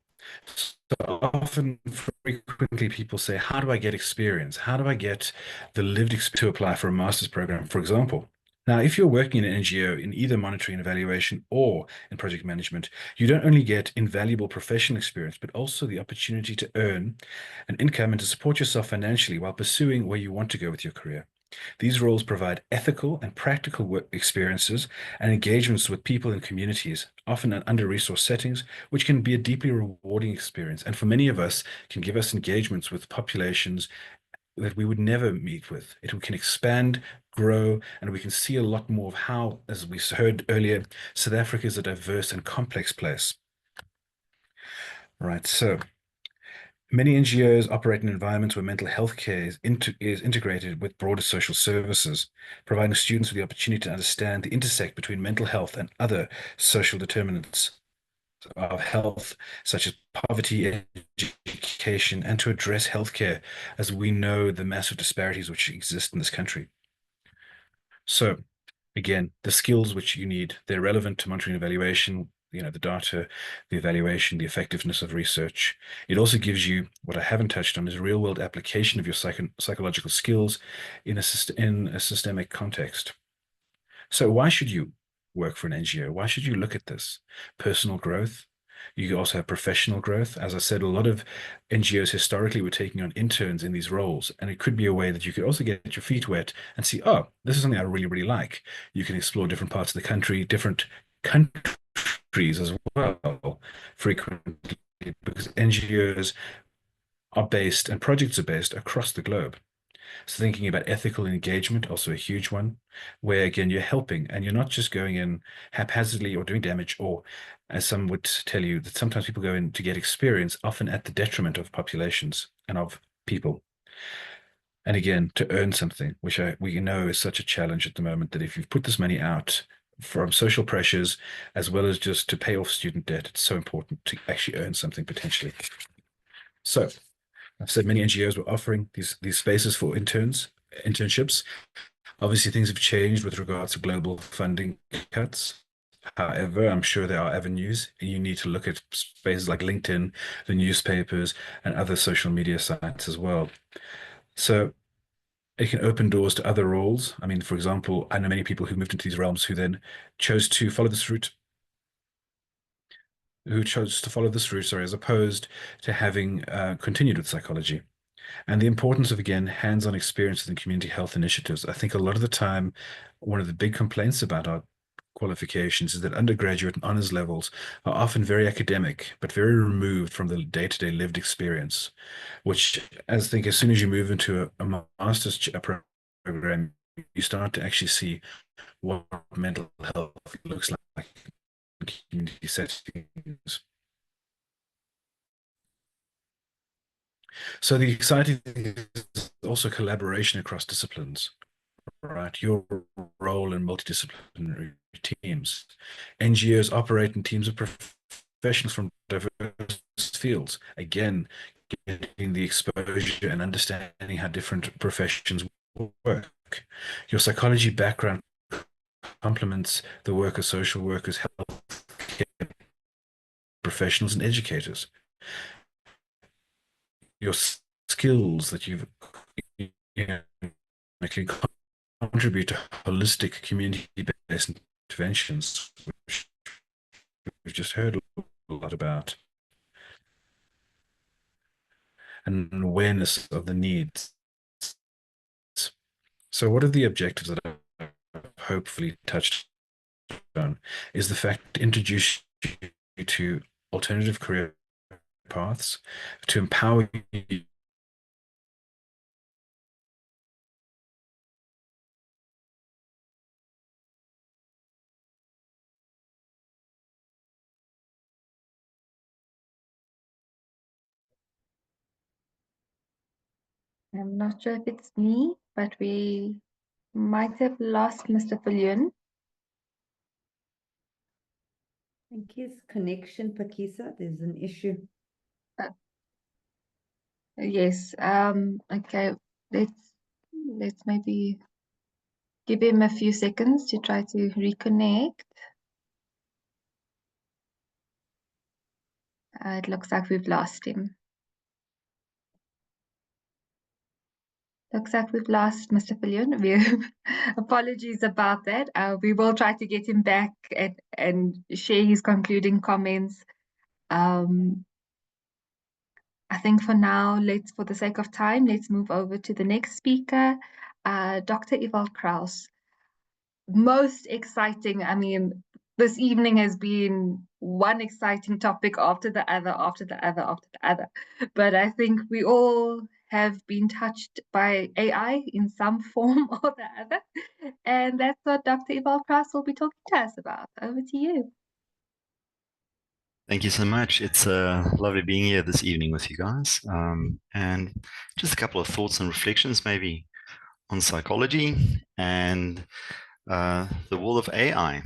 So often, frequently, people say, how do I get experience? How do I get the lived experience to apply for a master's program, for example? Now, if you're working in an NGO in either monitoring and evaluation or in project management, you don't only get invaluable professional experience, but also the opportunity to earn an income and to support yourself financially while pursuing where you want to go with your career. These roles provide ethical and practical work experiences and engagements with people and communities, often in under-resourced settings, which can be a deeply rewarding experience. And for many of us, can give us engagements with populations that we would never meet with. It can expand, grow, and we can see a lot more of how, as we heard earlier, South Africa is a diverse and complex place. Right, so many NGOs operate in environments where mental health care is integrated with broader social services, providing students with the opportunity to understand the intersect between mental health and other social determinants of health, such as poverty, education, and to address healthcare, as we know the massive disparities which exist in this country. So, again, the skills which you need, they're relevant to monitoring and evaluation, the data, the evaluation, the effectiveness of research. It also gives you, what I haven't touched on, is a real world application of your psychological skills in a systemic context. So why should you work for an NGO? Why should you look at this? Personal growth. You also have professional growth. As I said, a lot of NGOs historically were taking on interns in these roles, and it could be a way that you could also get your feet wet and see, oh, this is something I really, really like. You can explore different parts of the country, different countries as well, frequently, because NGOs are based and projects are based across the globe. So thinking about ethical engagement, also a huge one, where again, you're helping and you're not just going in haphazardly or doing damage, or as some would tell you, that sometimes people go in to get experience, often at the detriment of populations and of people. And again, to earn something, which we know is such a challenge at the moment, that if you've put this money out from social pressures, as well as just to pay off student debt, it's so important to actually earn something potentially. So I've said many NGOs were offering these spaces for internships. Obviously, things have changed with regards to global funding cuts. However, I'm sure there are avenues, and you need to look at spaces like LinkedIn, the newspapers, and other social media sites as well. So it can open doors to other roles. I mean, for example, I know many people who moved into these realms who then chose to follow this route, sorry, as opposed to having continued with psychology. And the importance of, again, hands-on experiences in community health initiatives. I think a lot of the time, one of the big complaints about our qualifications is that undergraduate and honors levels are often very academic, but very removed from the day-to-day lived experience, which I think as soon as you move into a master's program, you start to actually see what mental health looks like in community settings. So the exciting thing is also collaboration across disciplines, right? Your role in multidisciplinary teams. NGOs operate in teams of professionals from diverse fields. Again, getting the exposure and understanding how different professions work. Your psychology background complements the work of social workers, healthcare professionals, and educators. Your skills that you know, can contribute to holistic community-based interventions, which we've just heard a lot about, and an awareness of the needs. So what are the objectives that I've hopefully touched on? Is the fact to introduce you to alternative career paths, to empower you I'm not sure if it's me, but we might have lost Mr. Fillion. I think his connection, Pakisa, there's an issue. Yes. Okay. Let's maybe give him a few seconds to try to reconnect. It looks like we've lost him. Looks like we've lost Mr. Fillion. Apologies about that. We will try to get him back and share his concluding comments. I think for now, for the sake of time, let's move over to the next speaker, Dr. Ewald Kraus. Most exciting, I mean, this evening has been one exciting topic after the other, after the other, after the other. But I think we all have been touched by AI in some form or the other. And that's what Dr. Ewald Kraus will be talking to us about. Over to you. Thank you so much. It's lovely being here this evening with you guys. And just a couple of thoughts and reflections maybe on psychology and the world of AI.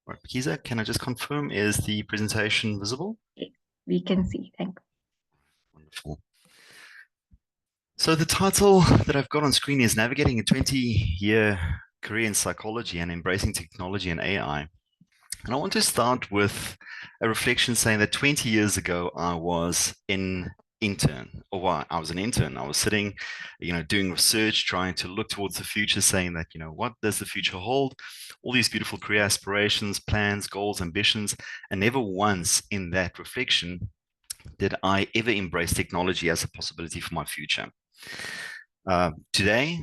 Right, Kiza, can I just confirm, is the presentation visible? Yes, we can see. Thanks. Wonderful. So the title that I've got on screen is Navigating a 20-Year Career in Psychology and Embracing Technology and AI. And I want to start with a reflection saying that 20 years ago, I was an intern. I was sitting, doing research, trying to look towards the future, saying that, what does the future hold? All these beautiful career aspirations, plans, goals, ambitions, and never once in that reflection did I ever embrace technology as a possibility for my future. Today,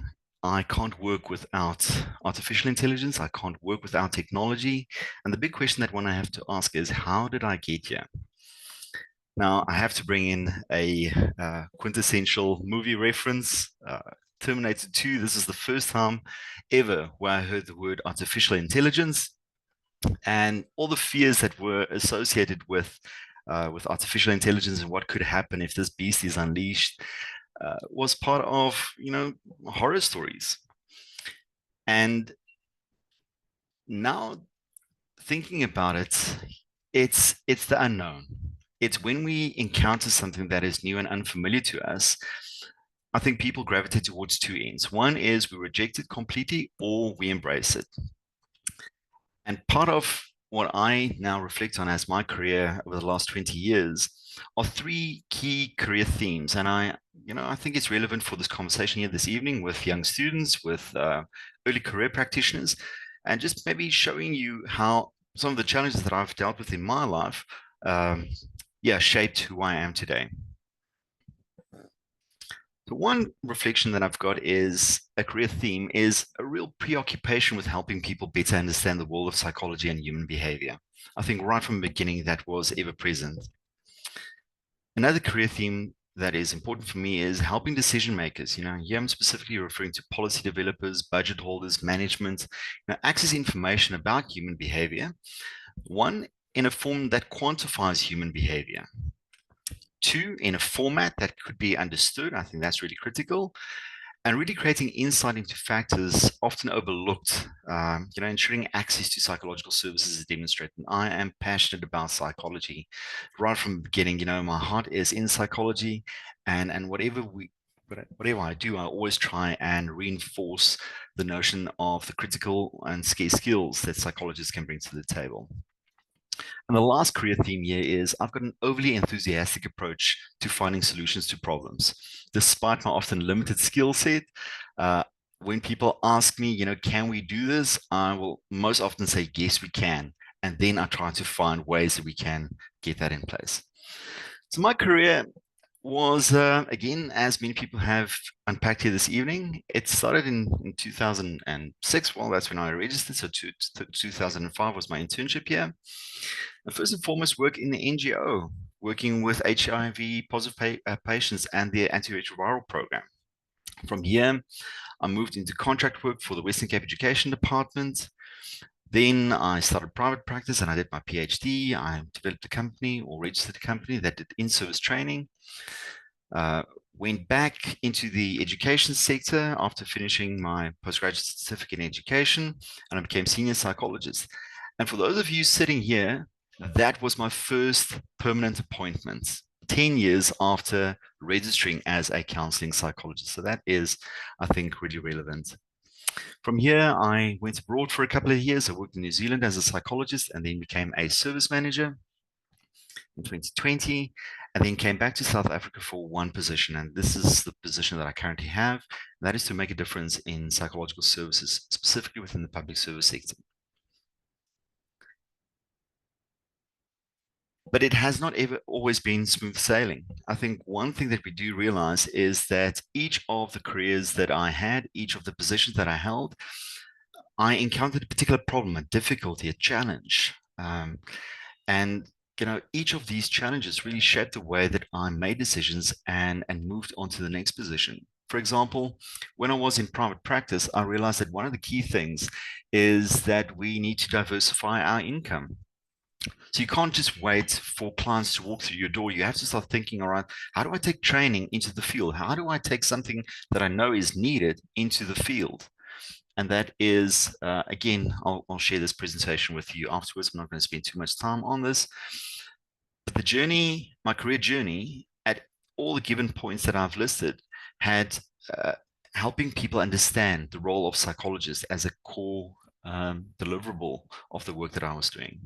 I can't work without artificial intelligence. I can't work without technology. And the big question that one I have to ask is, how did I get here? Now, I have to bring in a quintessential movie reference, Terminator 2. This is the first time ever where I heard the word artificial intelligence, and all the fears that were associated with artificial intelligence and what could happen if this beast is unleashed was part of, horror stories. And now thinking about it, it's the unknown. It's when we encounter something that is new and unfamiliar to us, I think people gravitate towards two ends. One is we reject it completely or we embrace it. And part of what I now reflect on as my career over the last 20 years are three key career themes. And I think it's relevant for this conversation here this evening with young students, with early career practitioners, and just maybe showing you how some of the challenges that I've dealt with in my life, shaped who I am today. The one reflection that I've got is a career theme is a real preoccupation with helping people better understand the world of psychology and human behavior. I think right from the beginning that was ever present. Another career theme that is important for me is helping decision makers. Here I'm specifically referring to policy developers, budget holders, management, access information about human behavior. One, in a form that quantifies human behavior. Two, in a format that could be understood. I think that's really critical. And really creating insight into factors often overlooked, ensuring access to psychological services is demonstrated. I am passionate about psychology. Right from the beginning, my heart is in psychology, and whatever I do, I always try and reinforce the notion of the critical and scarce skills that psychologists can bring to the table. And the last career theme here is I've got an overly enthusiastic approach to finding solutions to problems. Despite my often limited skill set, when people ask me, can we do this? I will most often say, yes, we can. And then I try to find ways that we can get that in place. So my career was, again, as many people have unpacked here this evening, it started in 2006. Well, that's when I registered. So 2005 was my internship here. And first and foremost, work in the NGO, working with HIV positive patients and the antiretroviral program. From here, I moved into contract work for the Western Cape Education Department. Then I started private practice and I did my PhD. I developed a company or registered a company that did in-service training. Went back into the education sector after finishing my postgraduate certificate in education, and I became senior psychologist. And for those of you sitting here, that was my first permanent appointment, 10 years after registering as a counseling psychologist. So that is, I think, really relevant. From here, I went abroad for a couple of years. I worked in New Zealand as a psychologist and then became a service manager in 2020, and then came back to South Africa for one position. And this is the position that I currently have. That is to make a difference in psychological services, specifically within the public service sector. But it has not ever always been smooth sailing. I think one thing that we do realize is that each of the careers that I had, each of the positions that I held, I encountered a particular problem, a difficulty, a challenge. And each of these challenges really shaped the way that I made decisions and moved on to the next position. For example, when I was in private practice, I realized that one of the key things is that we need to diversify our income. So you can't just wait for clients to walk through your door. You have to start thinking, all right, how do I take training into the field? How do I take something that I know is needed into the field? And that is, again, I'll share this presentation with you afterwards. I'm not going to spend too much time on this. But the journey, my career journey, at all the given points that I've listed, had helping people understand the role of psychologists as a core deliverable of the work that I was doing.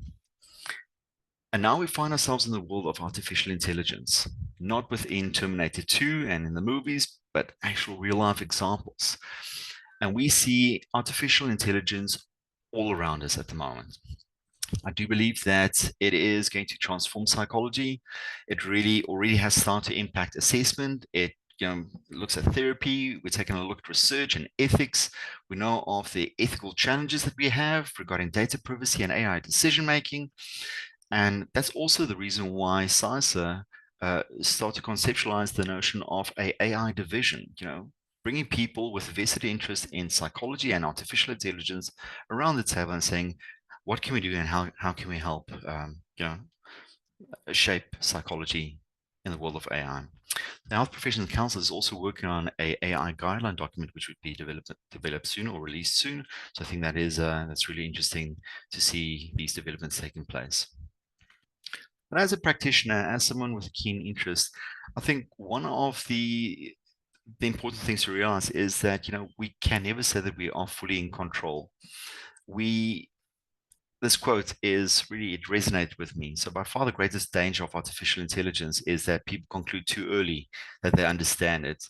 And now we find ourselves in the world of artificial intelligence, not within Terminator 2 and in the movies, but actual real life examples. And we see artificial intelligence all around us at the moment. I do believe that it is going to transform psychology. It really already has started to impact assessment. It looks at therapy. We're taking a look at research and ethics. We know of the ethical challenges that we have regarding data privacy and AI decision making. And that's also the reason why PsySSA start to conceptualize the notion of an AI division, bringing people with vested interest in psychology and artificial intelligence around the table and saying, what can we do and how can we help shape psychology in the world of AI? The Health Professional Council is also working on an AI guideline document, which would be developed soon or released soon. So I think that is that's really interesting to see these developments taking place. But as a practitioner, as someone with a keen interest, I think one of the important things to realize is that we can never say that we are fully in control. This quote is really, it resonated with me. So by far the greatest danger of artificial intelligence is that people conclude too early that they understand it.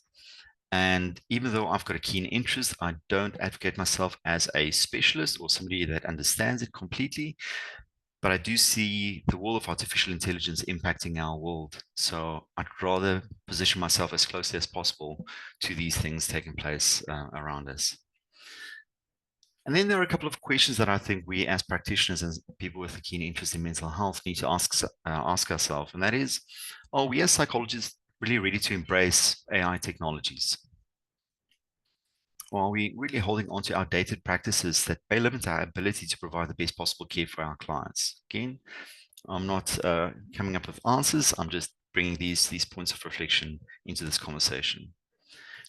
And even though I've got a keen interest, I don't advocate myself as a specialist or somebody that understands it completely. But I do see the world of artificial intelligence impacting our world. So I'd rather position myself as closely as possible to these things taking place around us. And then there are a couple of questions that I think we as practitioners and people with a keen interest in mental health need to ask ourselves. And that is, are we as psychologists really ready to embrace AI technologies? Or are we really holding on to outdated practices that may limit our ability to provide the best possible care for our clients? Again, I'm not coming up with answers. I'm just bringing these points of reflection into this conversation.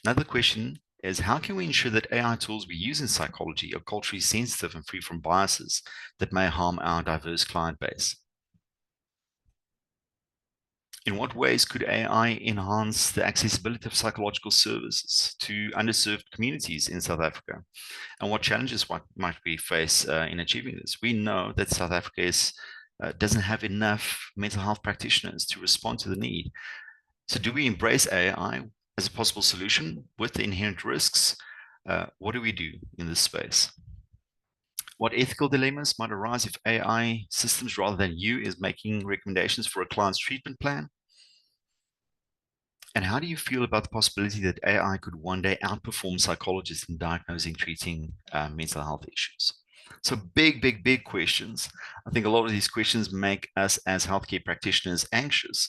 Another question is, how can we ensure that AI tools we use in psychology are culturally sensitive and free from biases that may harm our diverse client base? In what ways could AI enhance the accessibility of psychological services to underserved communities in South Africa? And what challenges might we face in achieving this? We know that South Africa doesn't have enough mental health practitioners to respond to the need. So do we embrace AI as a possible solution with the inherent risks? What do we do in this space? What ethical dilemmas might arise if AI systems, rather than you, is making recommendations for a client's treatment plan? And how do you feel about the possibility that AI could one day outperform psychologists in diagnosing, treating mental health issues? So big questions. I think a lot of these questions make us as healthcare practitioners anxious.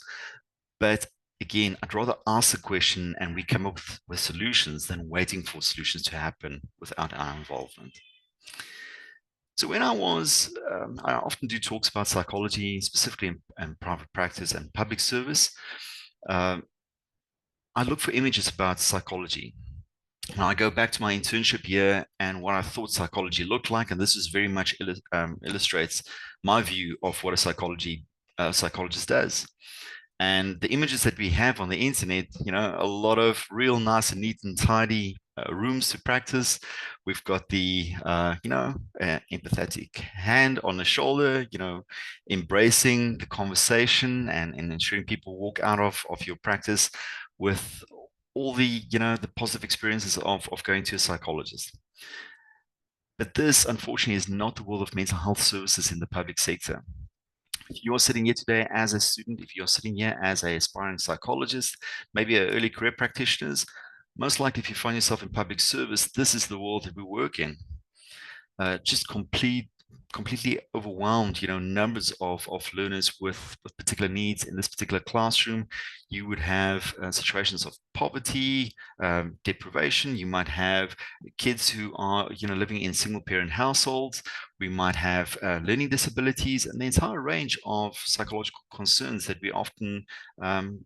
But again, I'd rather ask the question and we come up with solutions than waiting for solutions to happen without our involvement. So when I often do talks about psychology, specifically in private practice and public service. I look for images about psychology. Now I go back to my internship year and what I thought psychology looked like, and this is very much illustrates my view of what a psychologist does. And the images that we have on the internet, a lot of real nice and neat and tidy rooms to practice. We've got the, empathetic hand on the shoulder, embracing the conversation and ensuring people walk out of your practice with all the, the positive experiences of going to a psychologist. But this, unfortunately, is not the world of mental health services in the public sector. If you're sitting here today as a student, if you're sitting here as an aspiring psychologist, maybe an early career practitioners, most likely if you find yourself in public service, this is the world that we work in. Just completely overwhelmed, numbers of learners with particular needs. In this particular classroom, you would have situations of poverty, deprivation. You might have kids who are, living in single parent households. We might have learning disabilities and the entire range of psychological concerns that we often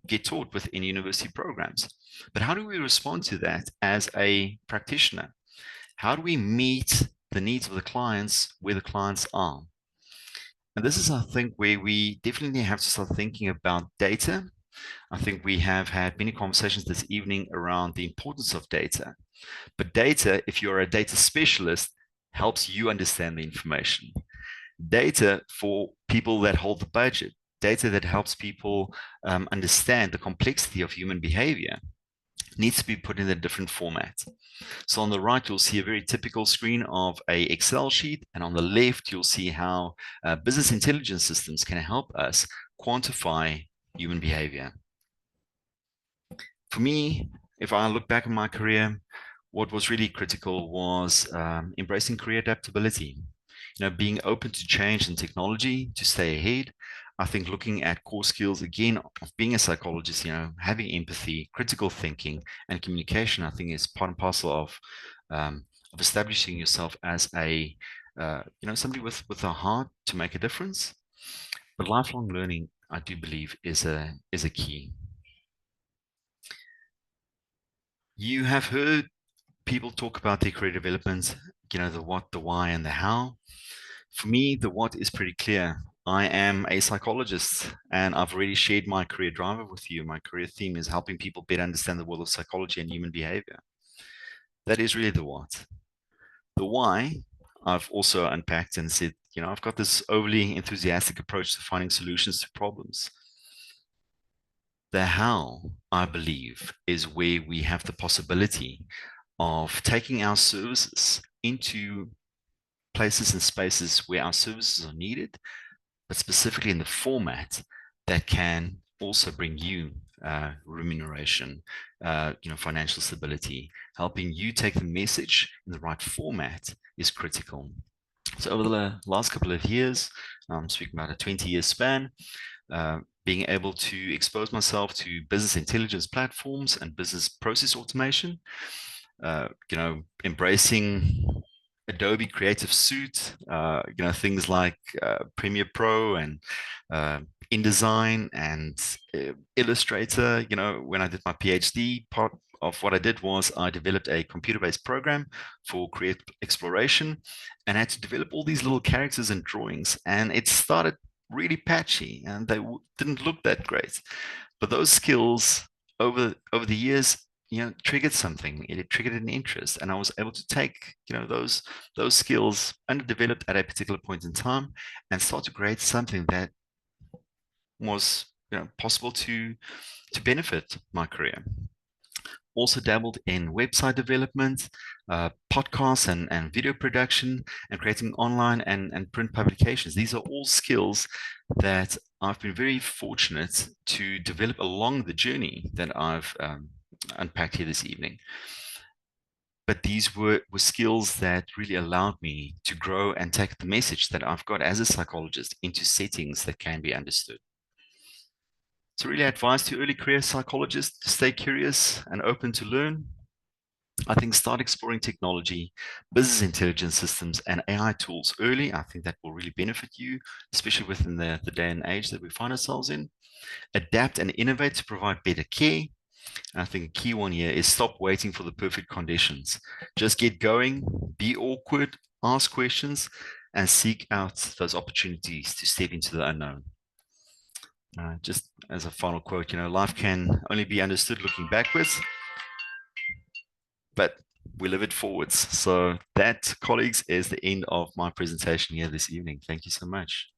get taught within university programs. But how do we respond to that as a practitioner? How do we meet the needs of the clients where the clients are? And this is, I think, where we definitely have to start thinking about data. I think we have had many conversations this evening around the importance of data. But data, if you're a data specialist, helps you understand the information. Data for people that hold the budget, data that helps people understand the complexity of human behavior, needs to be put in a different format. So on the right, you'll see a very typical screen of an Excel sheet. And on the left, you'll see how business intelligence systems can help us quantify human behavior. For me, if I look back on my career, what was really critical was embracing career adaptability. Being open to change and technology to stay ahead. I think looking at core skills, again, of being a psychologist, having empathy, critical thinking, and communication, I think is part and parcel of establishing yourself as a, somebody with a heart to make a difference. But lifelong learning, I do believe, is a key. You have heard people talk about their career development, the what, the why, and the how. For me, the what is pretty clear. I am a psychologist, and I've already shared my career driver with you. My career theme is helping people better understand the world of psychology and human behavior. That is really the what. The why, I've also unpacked and said, I've got this overly enthusiastic approach to finding solutions to problems. The how, I believe, is where we have the possibility of taking our services into places and spaces where our services are needed, but specifically in the format that can also bring you remuneration, financial stability. Helping you take the message in the right format is critical. So over the last couple of years, I'm speaking about a 20-year span, being able to expose myself to business intelligence platforms and business process automation, embracing Adobe Creative Suite, things like Premiere Pro and InDesign and Illustrator. You know, when I did my PhD, part of what I did was I developed a computer-based program for creative exploration and had to develop all these little characters and drawings. And it started really patchy and they didn't look that great. But those skills over the years, you know, triggered something. It triggered an interest, and I was able to take, you know, those skills underdeveloped at a particular point in time and start to create something that was, you know, possible to benefit my career. Also dabbled in website development, podcasts and video production, and creating online and print publications. These are all skills that I've been very fortunate to develop along the journey that I've unpacked here this evening. But these were skills that really allowed me to grow and take the message that I've got as a psychologist into settings that can be understood. So really advice to early career psychologists to stay curious and open to learn. I think start exploring technology, business intelligence systems, and AI tools early. I think that will really benefit you, especially within the day and age that we find ourselves in. Adapt and innovate to provide better care. And I think a key one here is stop waiting for the perfect conditions. Just get going, be awkward, ask questions, and seek out those opportunities to step into the unknown. Just as a final quote, you know, life can only be understood looking backwards, but we live it forwards. So that, colleagues, is the end of my presentation here this evening. Thank you so much.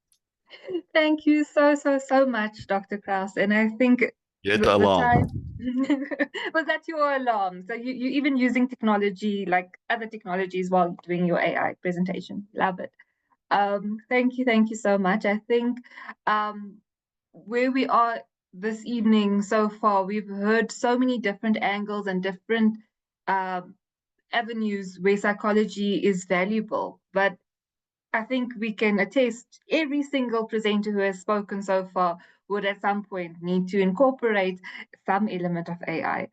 Thank you so much, Dr. Kraus. And I think the alarm. Was that your alarm? So you even using technology, like other technologies, while doing your AI presentation. Love it. Thank you so much. I think where we are this evening so far, we've heard so many different angles and different avenues where psychology is valuable. But I think we can attest every single presenter who has spoken so far would at some point need to incorporate some element of AI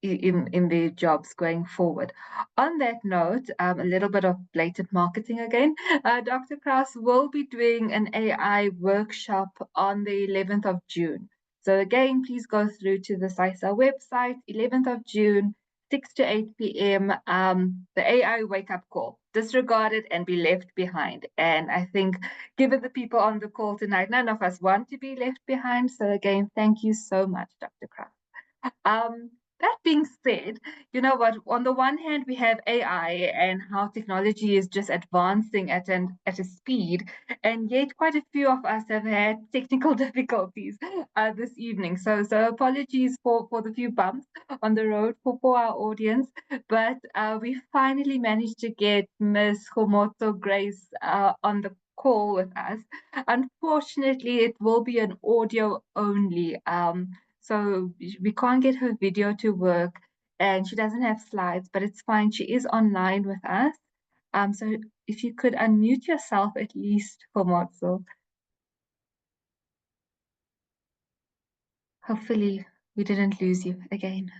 in their jobs going forward. On that note, a little bit of blatant marketing again. Dr. Kraus will be doing an AI workshop on the 11th of June. So again, please go through to the PsySSA website, 11th of June, 6 to 8 p.m. The AI wake-up call. Disregard it and be left behind. And I think, given the people on the call tonight, none of us want to be left behind. So again, thank you so much, Dr. Kraus. That being said, you know what? On the one hand, we have AI and how technology is just advancing at a speed, and yet quite a few of us have had technical difficulties this evening. So apologies for the few bumps on the road for our audience, but we finally managed to get Ms. Homoto Grace on the call with us. Unfortunately, it will be an audio only. So we can't get her video to work, and she doesn't have slides, but it's fine. She is online with us. So if you could unmute yourself at least, Homozo. Hopefully we didn't lose you again.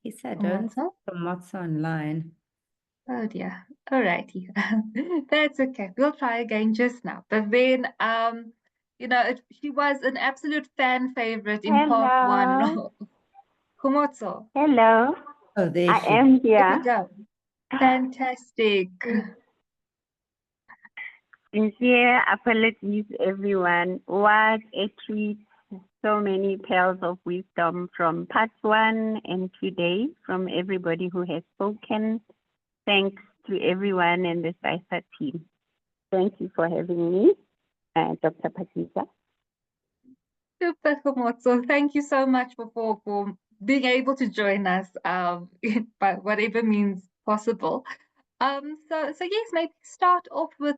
He said, don't promote online. Oh dear. All righty. That's okay. We'll try again just now. But then, you know, she was an absolute fan favorite in part one. Kumotso. Hello. Oh, there I am here. There we go. Fantastic. Sincere apologies, everyone. What a treat. So many pearls of wisdom from part one and today from everybody who has spoken. Thanks to everyone and the PsySSA team. Thank you for having me, Dr. PsySSA. Super, Komotso. Thank you so much for being able to join us by whatever means possible. So yes, maybe start off with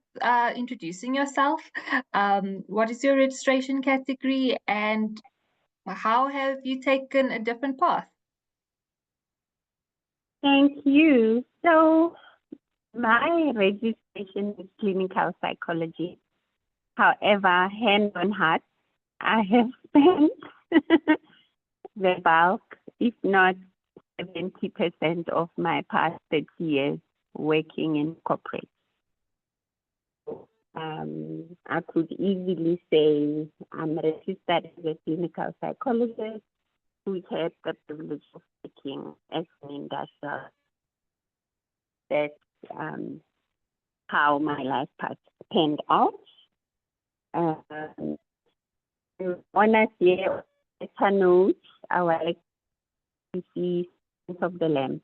introducing yourself. What is your registration category and how have you taken a different path? Thank you. So my registration is clinical psychology. However, hand on heart, I have spent the bulk, if not 70% of my past 30 years working in corporate. I could easily say I'm registered as a clinical psychologist who had the privilege of working as an industrial. That's how my life path panned out. Honestly, better note, our see of the lamp.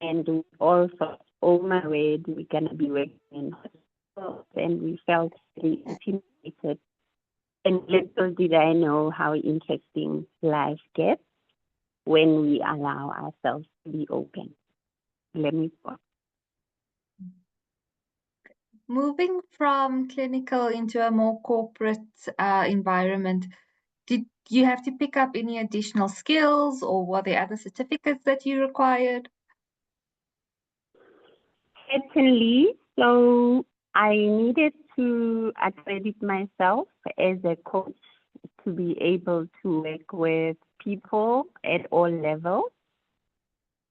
And we also, oh my word, we're going to be working in hospitals, and we felt very intimidated. And little did I know how interesting life gets when we allow ourselves to be open. Let me go. Moving from clinical into a more corporate environment, did you have to pick up any additional skills, or were there other certificates that you required? Certainly. So I needed to accredit myself as a coach to be able to work with people at all levels.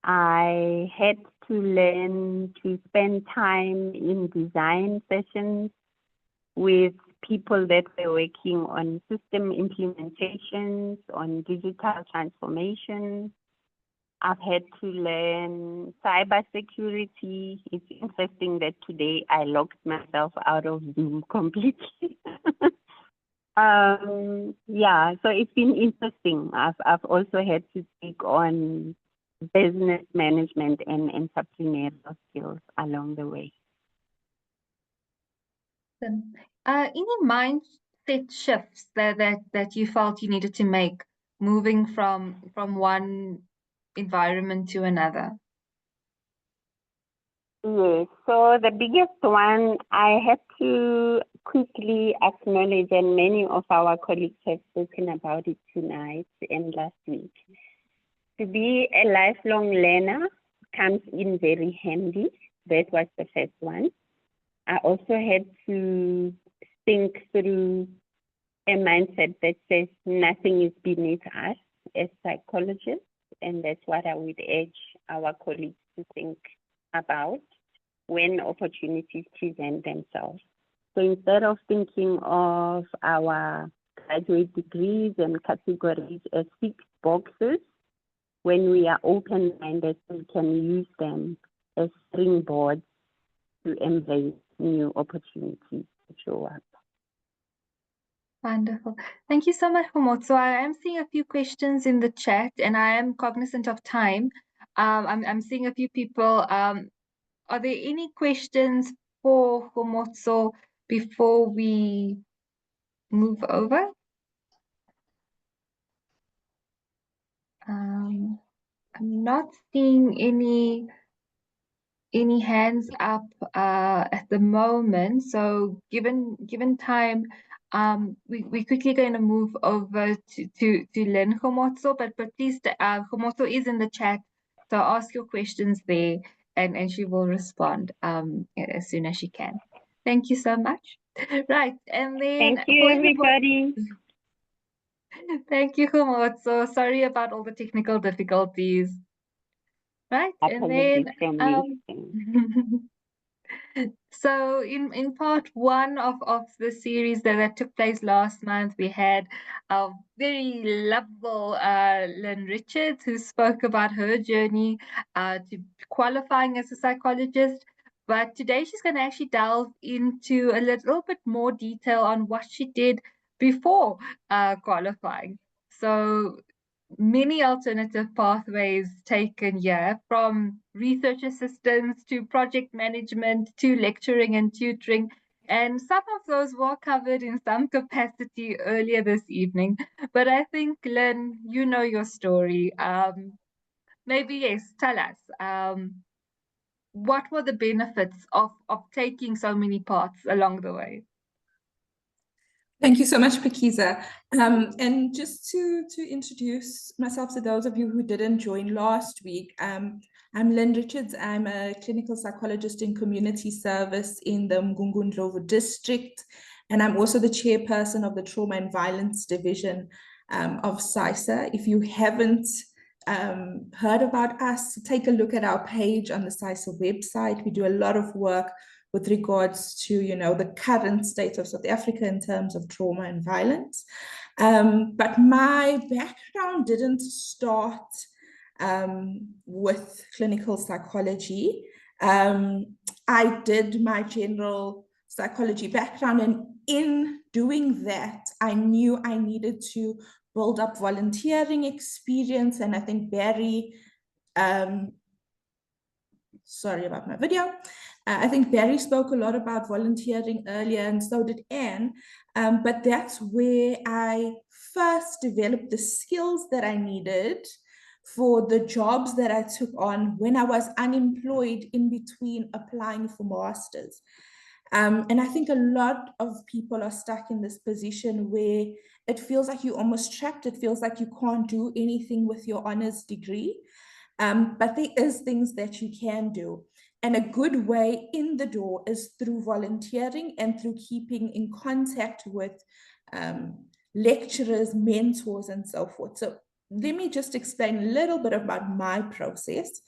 I had to learn to spend time in design sessions with people that were working on system implementations, on digital transformation. I've had to learn cybersecurity. It's interesting that today I locked myself out of Zoom completely. Yeah, so it's been interesting. I've also had to take on business management and entrepreneurial skills along the way. Any mindset shifts that you felt you needed to make moving from one environment to another? Yes, so the biggest one I had to quickly acknowledge, and many of our colleagues have spoken about it tonight and last week. To be a lifelong learner comes in very handy. That was the first one. I also had to think through a mindset that says nothing is beneath us as psychologists, and that's what I would urge our colleagues to think about when opportunities present themselves. So instead of thinking of our graduate degrees and categories as fixed boxes, when we are open-minded, we can use them as springboards to embrace new opportunities to show up. Wonderful. Thank you so much, Homotso. I am seeing a few questions in the chat, and I am cognizant of time. I'm seeing a few people. Are there any questions for Homotso before we move over? I'm not seeing any hands up at the moment. So given time, we're quickly going to move over to Lynn Homotso, but please, Homotso is in the chat, so ask your questions there, and she will respond as soon as she can. Thank you so much. Right, and then thank you, everybody. Thank you, Homotso. Sorry about all the technical difficulties. Right, Apologies and then from me. So in part one of the series that took place last month, we had a very lovable Lynn Richards, who spoke about her journey to qualifying as a psychologist. But today she's going to actually delve into a little bit more detail on what she did before qualifying. So many alternative pathways taken here, from research assistants to project management to lecturing and tutoring. And some of those were covered in some capacity earlier this evening. But I think, Lynn, you know your story. Maybe, yes, tell us. What were the benefits of taking so many paths along the way? Thank you so much, Pakiza. And just to introduce myself to those of you who didn't join last week, I'm Lynn Richards. I'm a clinical psychologist in community service in the Mngungundlovu district, and I'm also the chairperson of the Trauma and Violence Division of PsySSA. If you haven't heard about us, take a look at our page on the PsySSA website. We do a lot of work with regards to, the current state of South Africa in terms of trauma and violence. But my background didn't start with clinical psychology. I did my general psychology background, and in doing that, I knew I needed to build up volunteering experience. And I think Barry, sorry about my video. I think Barry spoke a lot about volunteering earlier, and so did Anne. But that's where I first developed the skills that I needed for the jobs that I took on when I was unemployed in between applying for masters. And I think a lot of people are stuck in this position where it feels like you're almost trapped. It feels like you can't do anything with your honors degree. But there is things that you can do. And a good way in the door is through volunteering and through keeping in contact with lecturers, mentors, and so forth. So let me just explain a little bit about my process.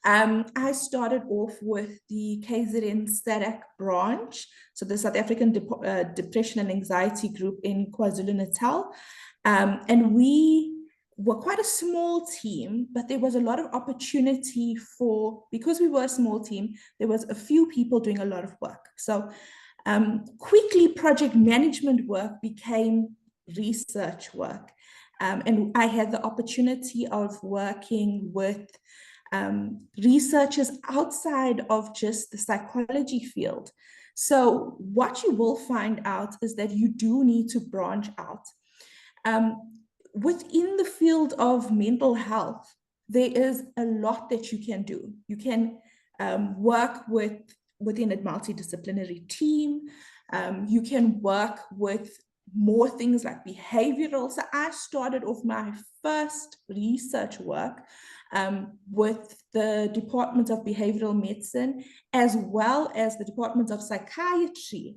I started off with the KZN SADC branch, so the South African Depression and Anxiety Group in KwaZulu-Natal. And we were quite a small team, but there was a lot of opportunity because we were a small team, there was a few people doing a lot of work. So quickly project management work became research work. And I had the opportunity of working with researchers outside of just the psychology field. So what you will find out is that you do need to branch out. Within the field of mental health, there is a lot that you can do. You can work within a multidisciplinary team. You can work with more things like behavioral. So I started off my first research work with the Department of Behavioral Medicine, as well as the Department of Psychiatry.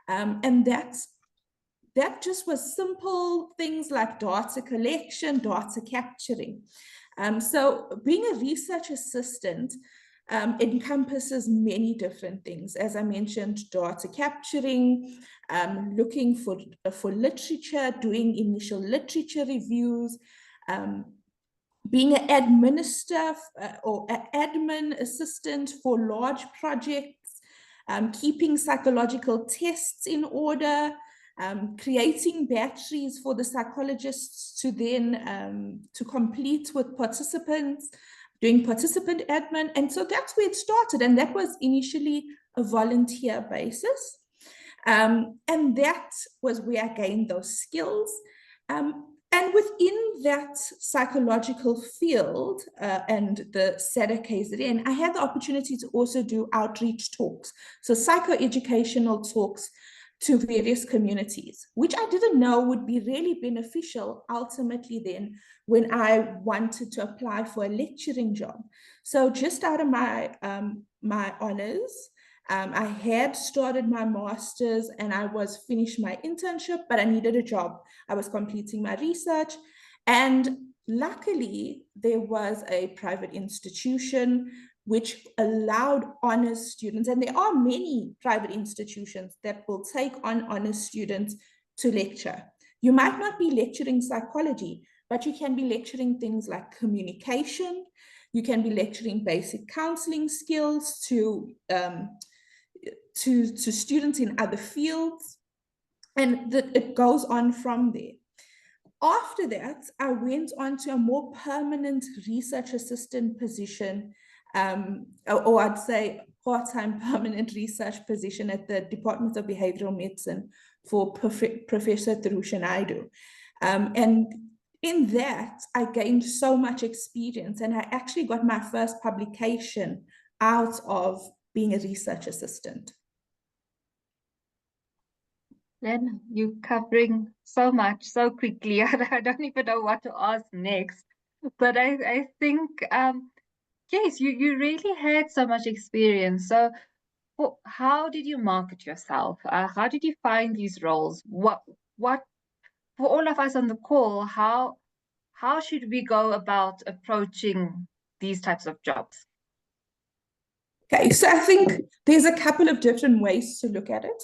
And that just was simple things like data collection, data capturing. So being a research assistant encompasses many different things. As I mentioned, data capturing, looking for literature, doing initial literature reviews, being an administrator or an admin assistant for large projects, keeping psychological tests in order, creating batteries for the psychologists to then to complete with participants, doing participant admin. And so that's where it started. And that was initially a volunteer basis. And that was where I gained those skills. And within that psychological field and the SADC KZN, I had the opportunity to also do outreach talks. So psychoeducational talks to various communities, which I didn't know would be really beneficial ultimately then when I wanted to apply for a lecturing job. So just out of my honors, I had started my master's and I was finished my internship, but I needed a job. I was completing my research, and luckily there was a private institution which allowed honors students, and there are many private institutions that will take on honors students to lecture. You might not be lecturing psychology, but you can be lecturing things like communication. You can be lecturing basic counseling skills to students in other fields, and it goes on from there. After that, I went on to a more permanent research assistant position, or I'd say part-time permanent research position at the Department of Behavioural Medicine for Professor Thirushanaidu. And in that, I gained so much experience, and I actually got my first publication out of being a research assistant. Len, you're covering so much so quickly. I don't even know what to ask next. But I think, yes, you really had so much experience. So how did you market yourself? How did you find these roles? What for all of us on the call, how how should we go about approaching these types of jobs? Okay, so I think there's a couple of different ways to look at it.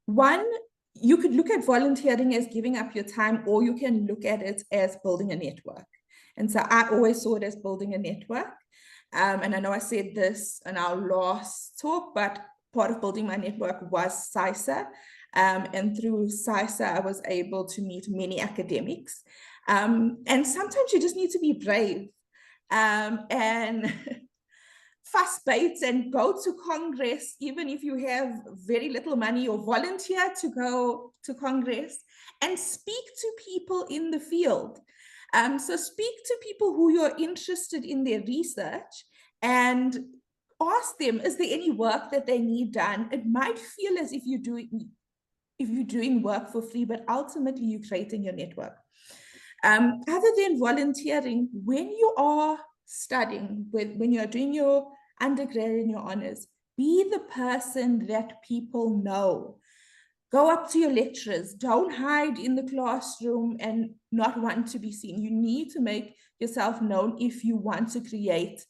One, you could look at volunteering as giving up your time, or you can look at it as building a network. And so I always saw it as building a network. And I know I said this in our last talk, but part of building my network was PsySSA. And through PsySSA, I was able to meet many academics. And sometimes you just need to be brave. And fuss baits and go to Congress, even if you have very little money, or volunteer to go to Congress and speak to people in the field. So speak to people who you're interested in their research and ask them, is there any work that they need done? It might feel as if you're doing work for free, but ultimately you're creating your network. Other than volunteering, when you are studying, when you're doing your undergrad and your honors, be the person that people know. Go up to your lecturers. Don't hide in the classroom and not want to be seen. You need to make yourself known if you want to create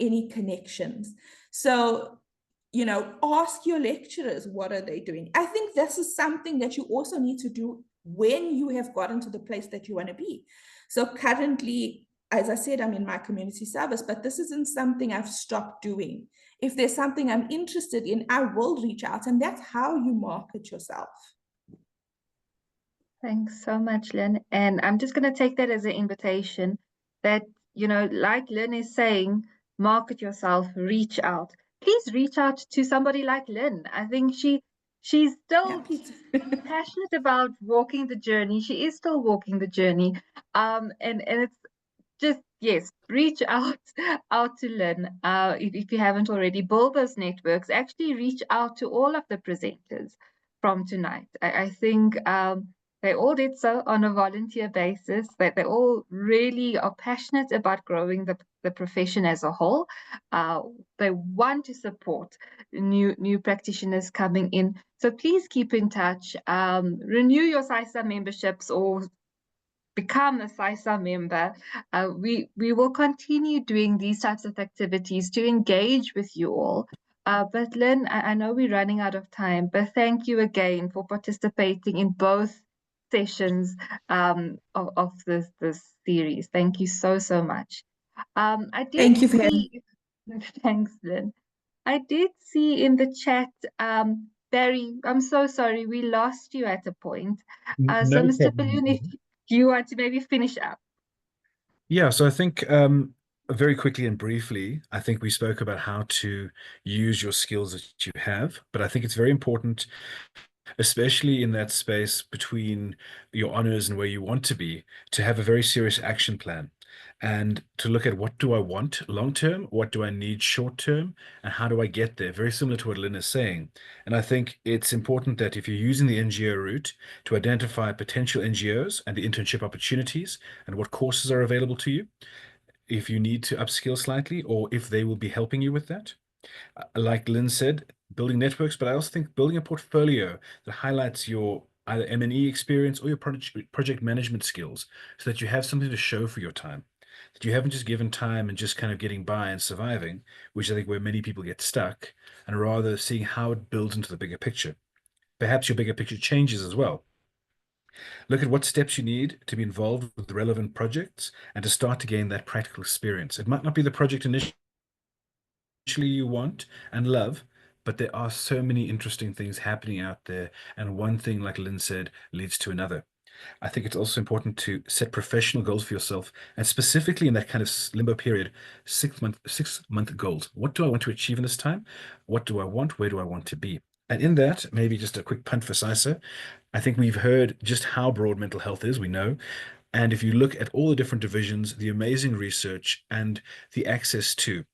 any connections. So, you know, ask your lecturers, what are they doing? I think this is something that you also need to do when you have gotten to the place that you want to be. So currently, as I said, I'm in my community service, but this isn't something I've stopped doing. If there's something I'm interested in, I will reach out, and that's how you market yourself. Thanks so much, Lynn. And I'm just going to take that as an invitation that, you know, like Lynn is saying, market yourself, reach out. Please reach out to somebody like Lynn. I think she's still passionate about walking the journey. She is still walking the journey. And it's just, yes, reach out to Lynn. If you haven't already, build those networks. Actually reach out to all of the presenters from tonight. I think they all did so on a volunteer basis. That they all really are passionate about growing the profession as a whole. They want to support new practitioners coming in. So please keep in touch. Renew your PsySSA memberships or become a PsySSA member. We will continue doing these types of activities to engage with you all. But Lynn, I know we're running out of time, but thank you again for participating in both sessions of this series. Thank you so much. I did Thank you for see, thanks, Lynn. I did see in the chat, Barry, I'm so sorry, we lost you at a point. So No Mr. problem. Balloon, if you want to maybe finish up. Yeah, so I think very quickly and briefly, I think we spoke about how to use your skills that you have, but I think it's very important, especially in that space between your honors and where you want to be, to have a very serious action plan and to look at what do I want long term, what do I need short term, and how do I get there? Very similar to what Lynn is saying. And I think it's important that if you're using the NGO route, to identify potential NGOs and the internship opportunities and what courses are available to you, if you need to upskill slightly or if they will be helping you with that. Like Lynn said, building networks, but I also think building a portfolio that highlights your either M&E experience or your project management skills so that you have something to show for your time. That you haven't just given time and just kind of getting by and surviving, which I think where many people get stuck, and rather seeing how it builds into the bigger picture. Perhaps your bigger picture changes as well. Look at what steps you need to be involved with the relevant projects and to start to gain that practical experience. It might not be the project initially you want and love, but there are so many interesting things happening out there. And one thing, like Lynn said, leads to another. I think it's also important to set professional goals for yourself, and specifically in that kind of limbo period, 6-month goals. What do I want to achieve in this time? What do I want? Where do I want to be? And in that, maybe just a quick punt for PsySSA. I think we've heard just how broad mental health is, we know. And if you look at all the different divisions, the amazing research and the access to,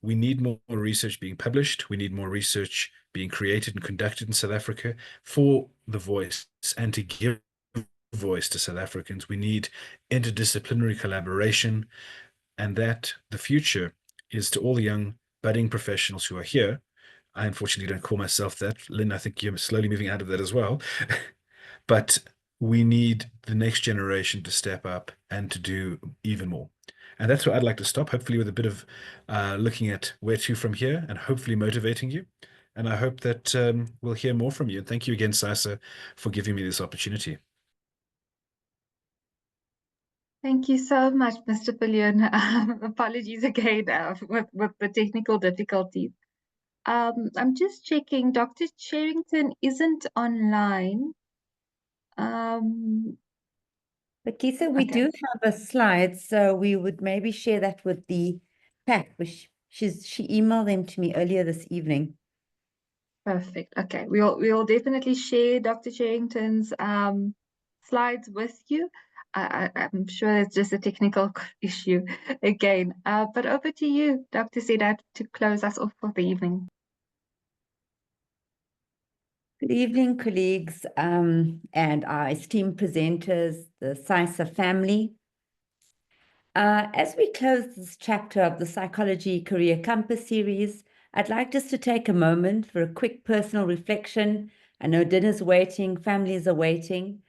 we need more research being published. We need more research being created and conducted in South Africa for the voice and to give voice to South Africans. We need interdisciplinary collaboration, and that the future is to all the young budding professionals who are here. I unfortunately don't call myself that. Lynn, I think you're slowly moving out of that as well. But we need the next generation to step up and to do even more. And that's where I'd like to stop, hopefully with a bit of looking at where to from here and hopefully motivating you. And I hope that we'll hear more from you. And thank you again, PsySSA, for giving me this opportunity. Thank you so much, Mr. Billion. Apologies again with the technical difficulties. I'm just checking. Dr. Sherrington isn't online. Pakisa, we do have a slide, so we would maybe share that with the pack, which she emailed them to me earlier this evening. Perfect. Okay, we'll definitely share Dr. Sherrington's slides with you. I'm sure it's just a technical issue again. But over to you, Dr. Sedat, to close us off for the evening. Good evening, colleagues, and our esteemed presenters, the PsySSA family. As we close this chapter of the Psychology Career Compass series, I'd like just to take a moment for a quick personal reflection. I know dinner's waiting, families are waiting,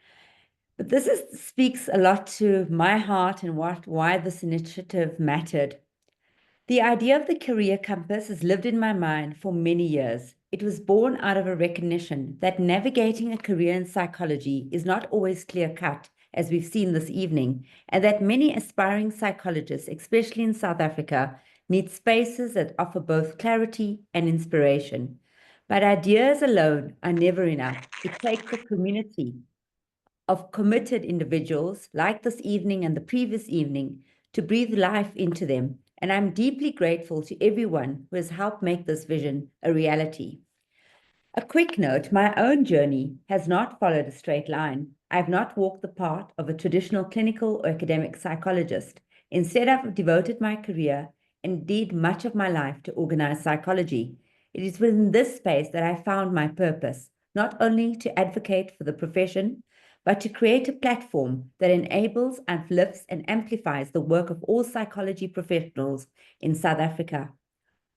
but this speaks a lot to my heart and why this initiative mattered. The idea of the career compass has lived in my mind for many years. It was born out of a recognition that navigating a career in psychology is not always clear-cut, as we've seen this evening, and that many aspiring psychologists, especially in South Africa, need spaces that offer both clarity and inspiration. But ideas alone are never enough. It takes a community of committed individuals like this evening and the previous evening to breathe life into them. And I'm deeply grateful to everyone who has helped make this vision a reality. A quick note, my own journey has not followed a straight line. I have not walked the path of a traditional clinical or academic psychologist. Instead, I've devoted my career, indeed much of my life, to organized psychology. It is within this space that I found my purpose, not only to advocate for the profession, but to create a platform that enables, uplifts, and amplifies the work of all psychology professionals in South Africa.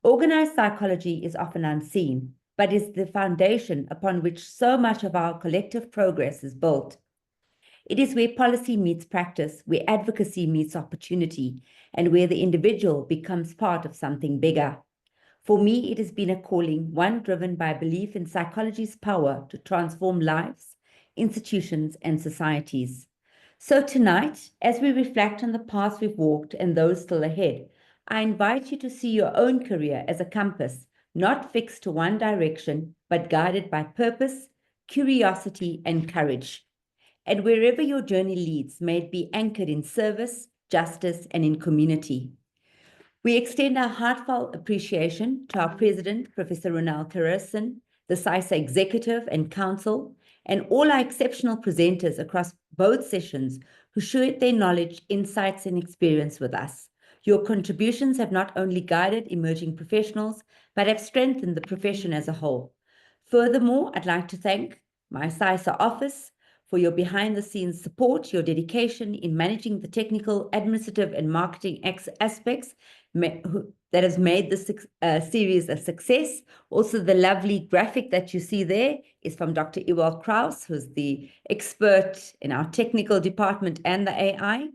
Organized psychology is often unseen, but is the foundation upon which so much of our collective progress is built. It is where policy meets practice, where advocacy meets opportunity, and where the individual becomes part of something bigger. For me, it has been a calling, one driven by belief in psychology's power to transform lives, institutions, and societies. So tonight, as we reflect on the paths we've walked and those still ahead, I invite you to see your own career as a compass, not fixed to one direction, but guided by purpose, curiosity, and courage. And wherever your journey leads, may it be anchored in service, justice, and in community. We extend our heartfelt appreciation to our President, Professor Ronald Carlson, the PsySSA Executive and Council, and all our exceptional presenters across both sessions who shared their knowledge, insights, and experience with us. Your contributions have not only guided emerging professionals, but have strengthened the profession as a whole. Furthermore, I'd like to thank my PsySSA office for your behind-the-scenes support, your dedication in managing the technical, administrative, and marketing aspects that has made this series a success. Also, the lovely graphic that you see there is from Dr. Ewald Kraus, who's the expert in our technical department and the AI.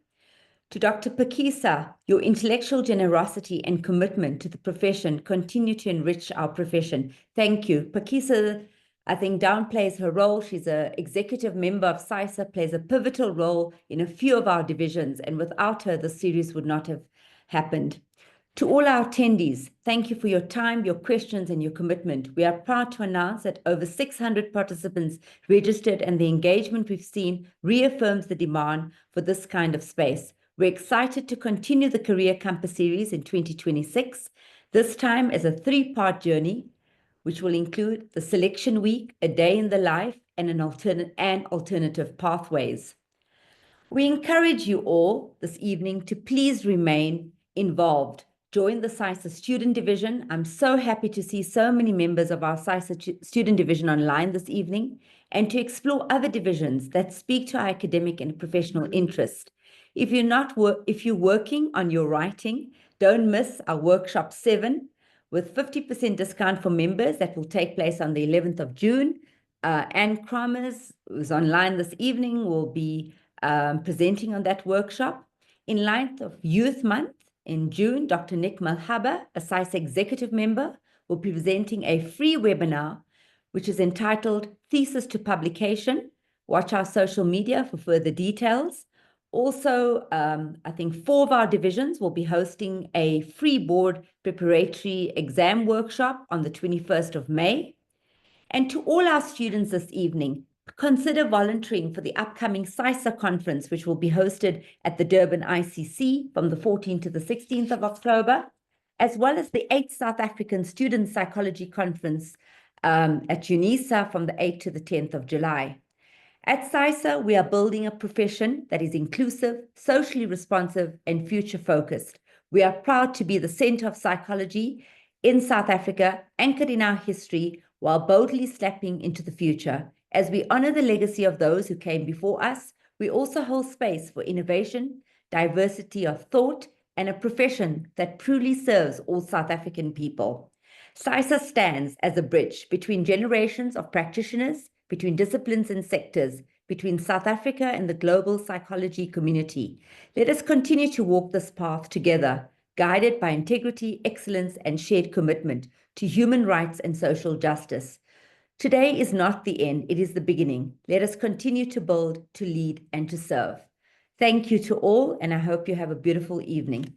To Dr. Pakisa, your intellectual generosity and commitment to the profession continue to enrich our profession. Thank you. Pakisa, I think, downplays her role. She's an executive member of PsySSA, plays a pivotal role in a few of our divisions, and without her, the series would not have happened. To all our attendees, thank you for your time, your questions, and your commitment. We are proud to announce that over 600 participants registered, and the engagement we've seen reaffirms the demand for this kind of space. We're excited to continue the Career Compass series in 2026, this time as a 3-part journey, which will include the selection week, a day in the life, and alternative pathways. We encourage you all this evening to please remain involved. Join the PsySSA Student Division. I'm so happy to see so many members of our PsySSA Student Division online this evening, and to explore other divisions that speak to our academic and professional interest. If you're working on your writing, don't miss our workshop 7 with 50% discount for members that will take place on the 11th of June. Anne Kramers, who's online this evening, will be presenting on that workshop. In light of Youth Month in June, Dr. Nick Malhaba, a PsySSA executive member, will be presenting a free webinar, which is entitled Thesis to Publication. Watch our social media for further details. Also, I think 4 of our divisions will be hosting a free board preparatory exam workshop on the 21st of May. And to all our students this evening, consider volunteering for the upcoming PsySSA conference, which will be hosted at the Durban ICC from the 14th to the 16th of October, as well as the 8th South African Student Psychology Conference at UNISA from the 8th to the 10th of July. At PsySSA, we are building a profession that is inclusive, socially responsive, and future-focused. We are proud to be the center of psychology in South Africa, anchored in our history, while boldly stepping into the future. As we honor the legacy of those who came before us, we also hold space for innovation, diversity of thought, and a profession that truly serves all South African people. PsySSA stands as a bridge between generations of practitioners, between disciplines and sectors, between South Africa and the global psychology community. Let us continue to walk this path together, guided by integrity, excellence, and shared commitment to human rights and social justice. Today is not the end, it is the beginning. Let us continue to build, to lead, and to serve. Thank you to all, and I hope you have a beautiful evening.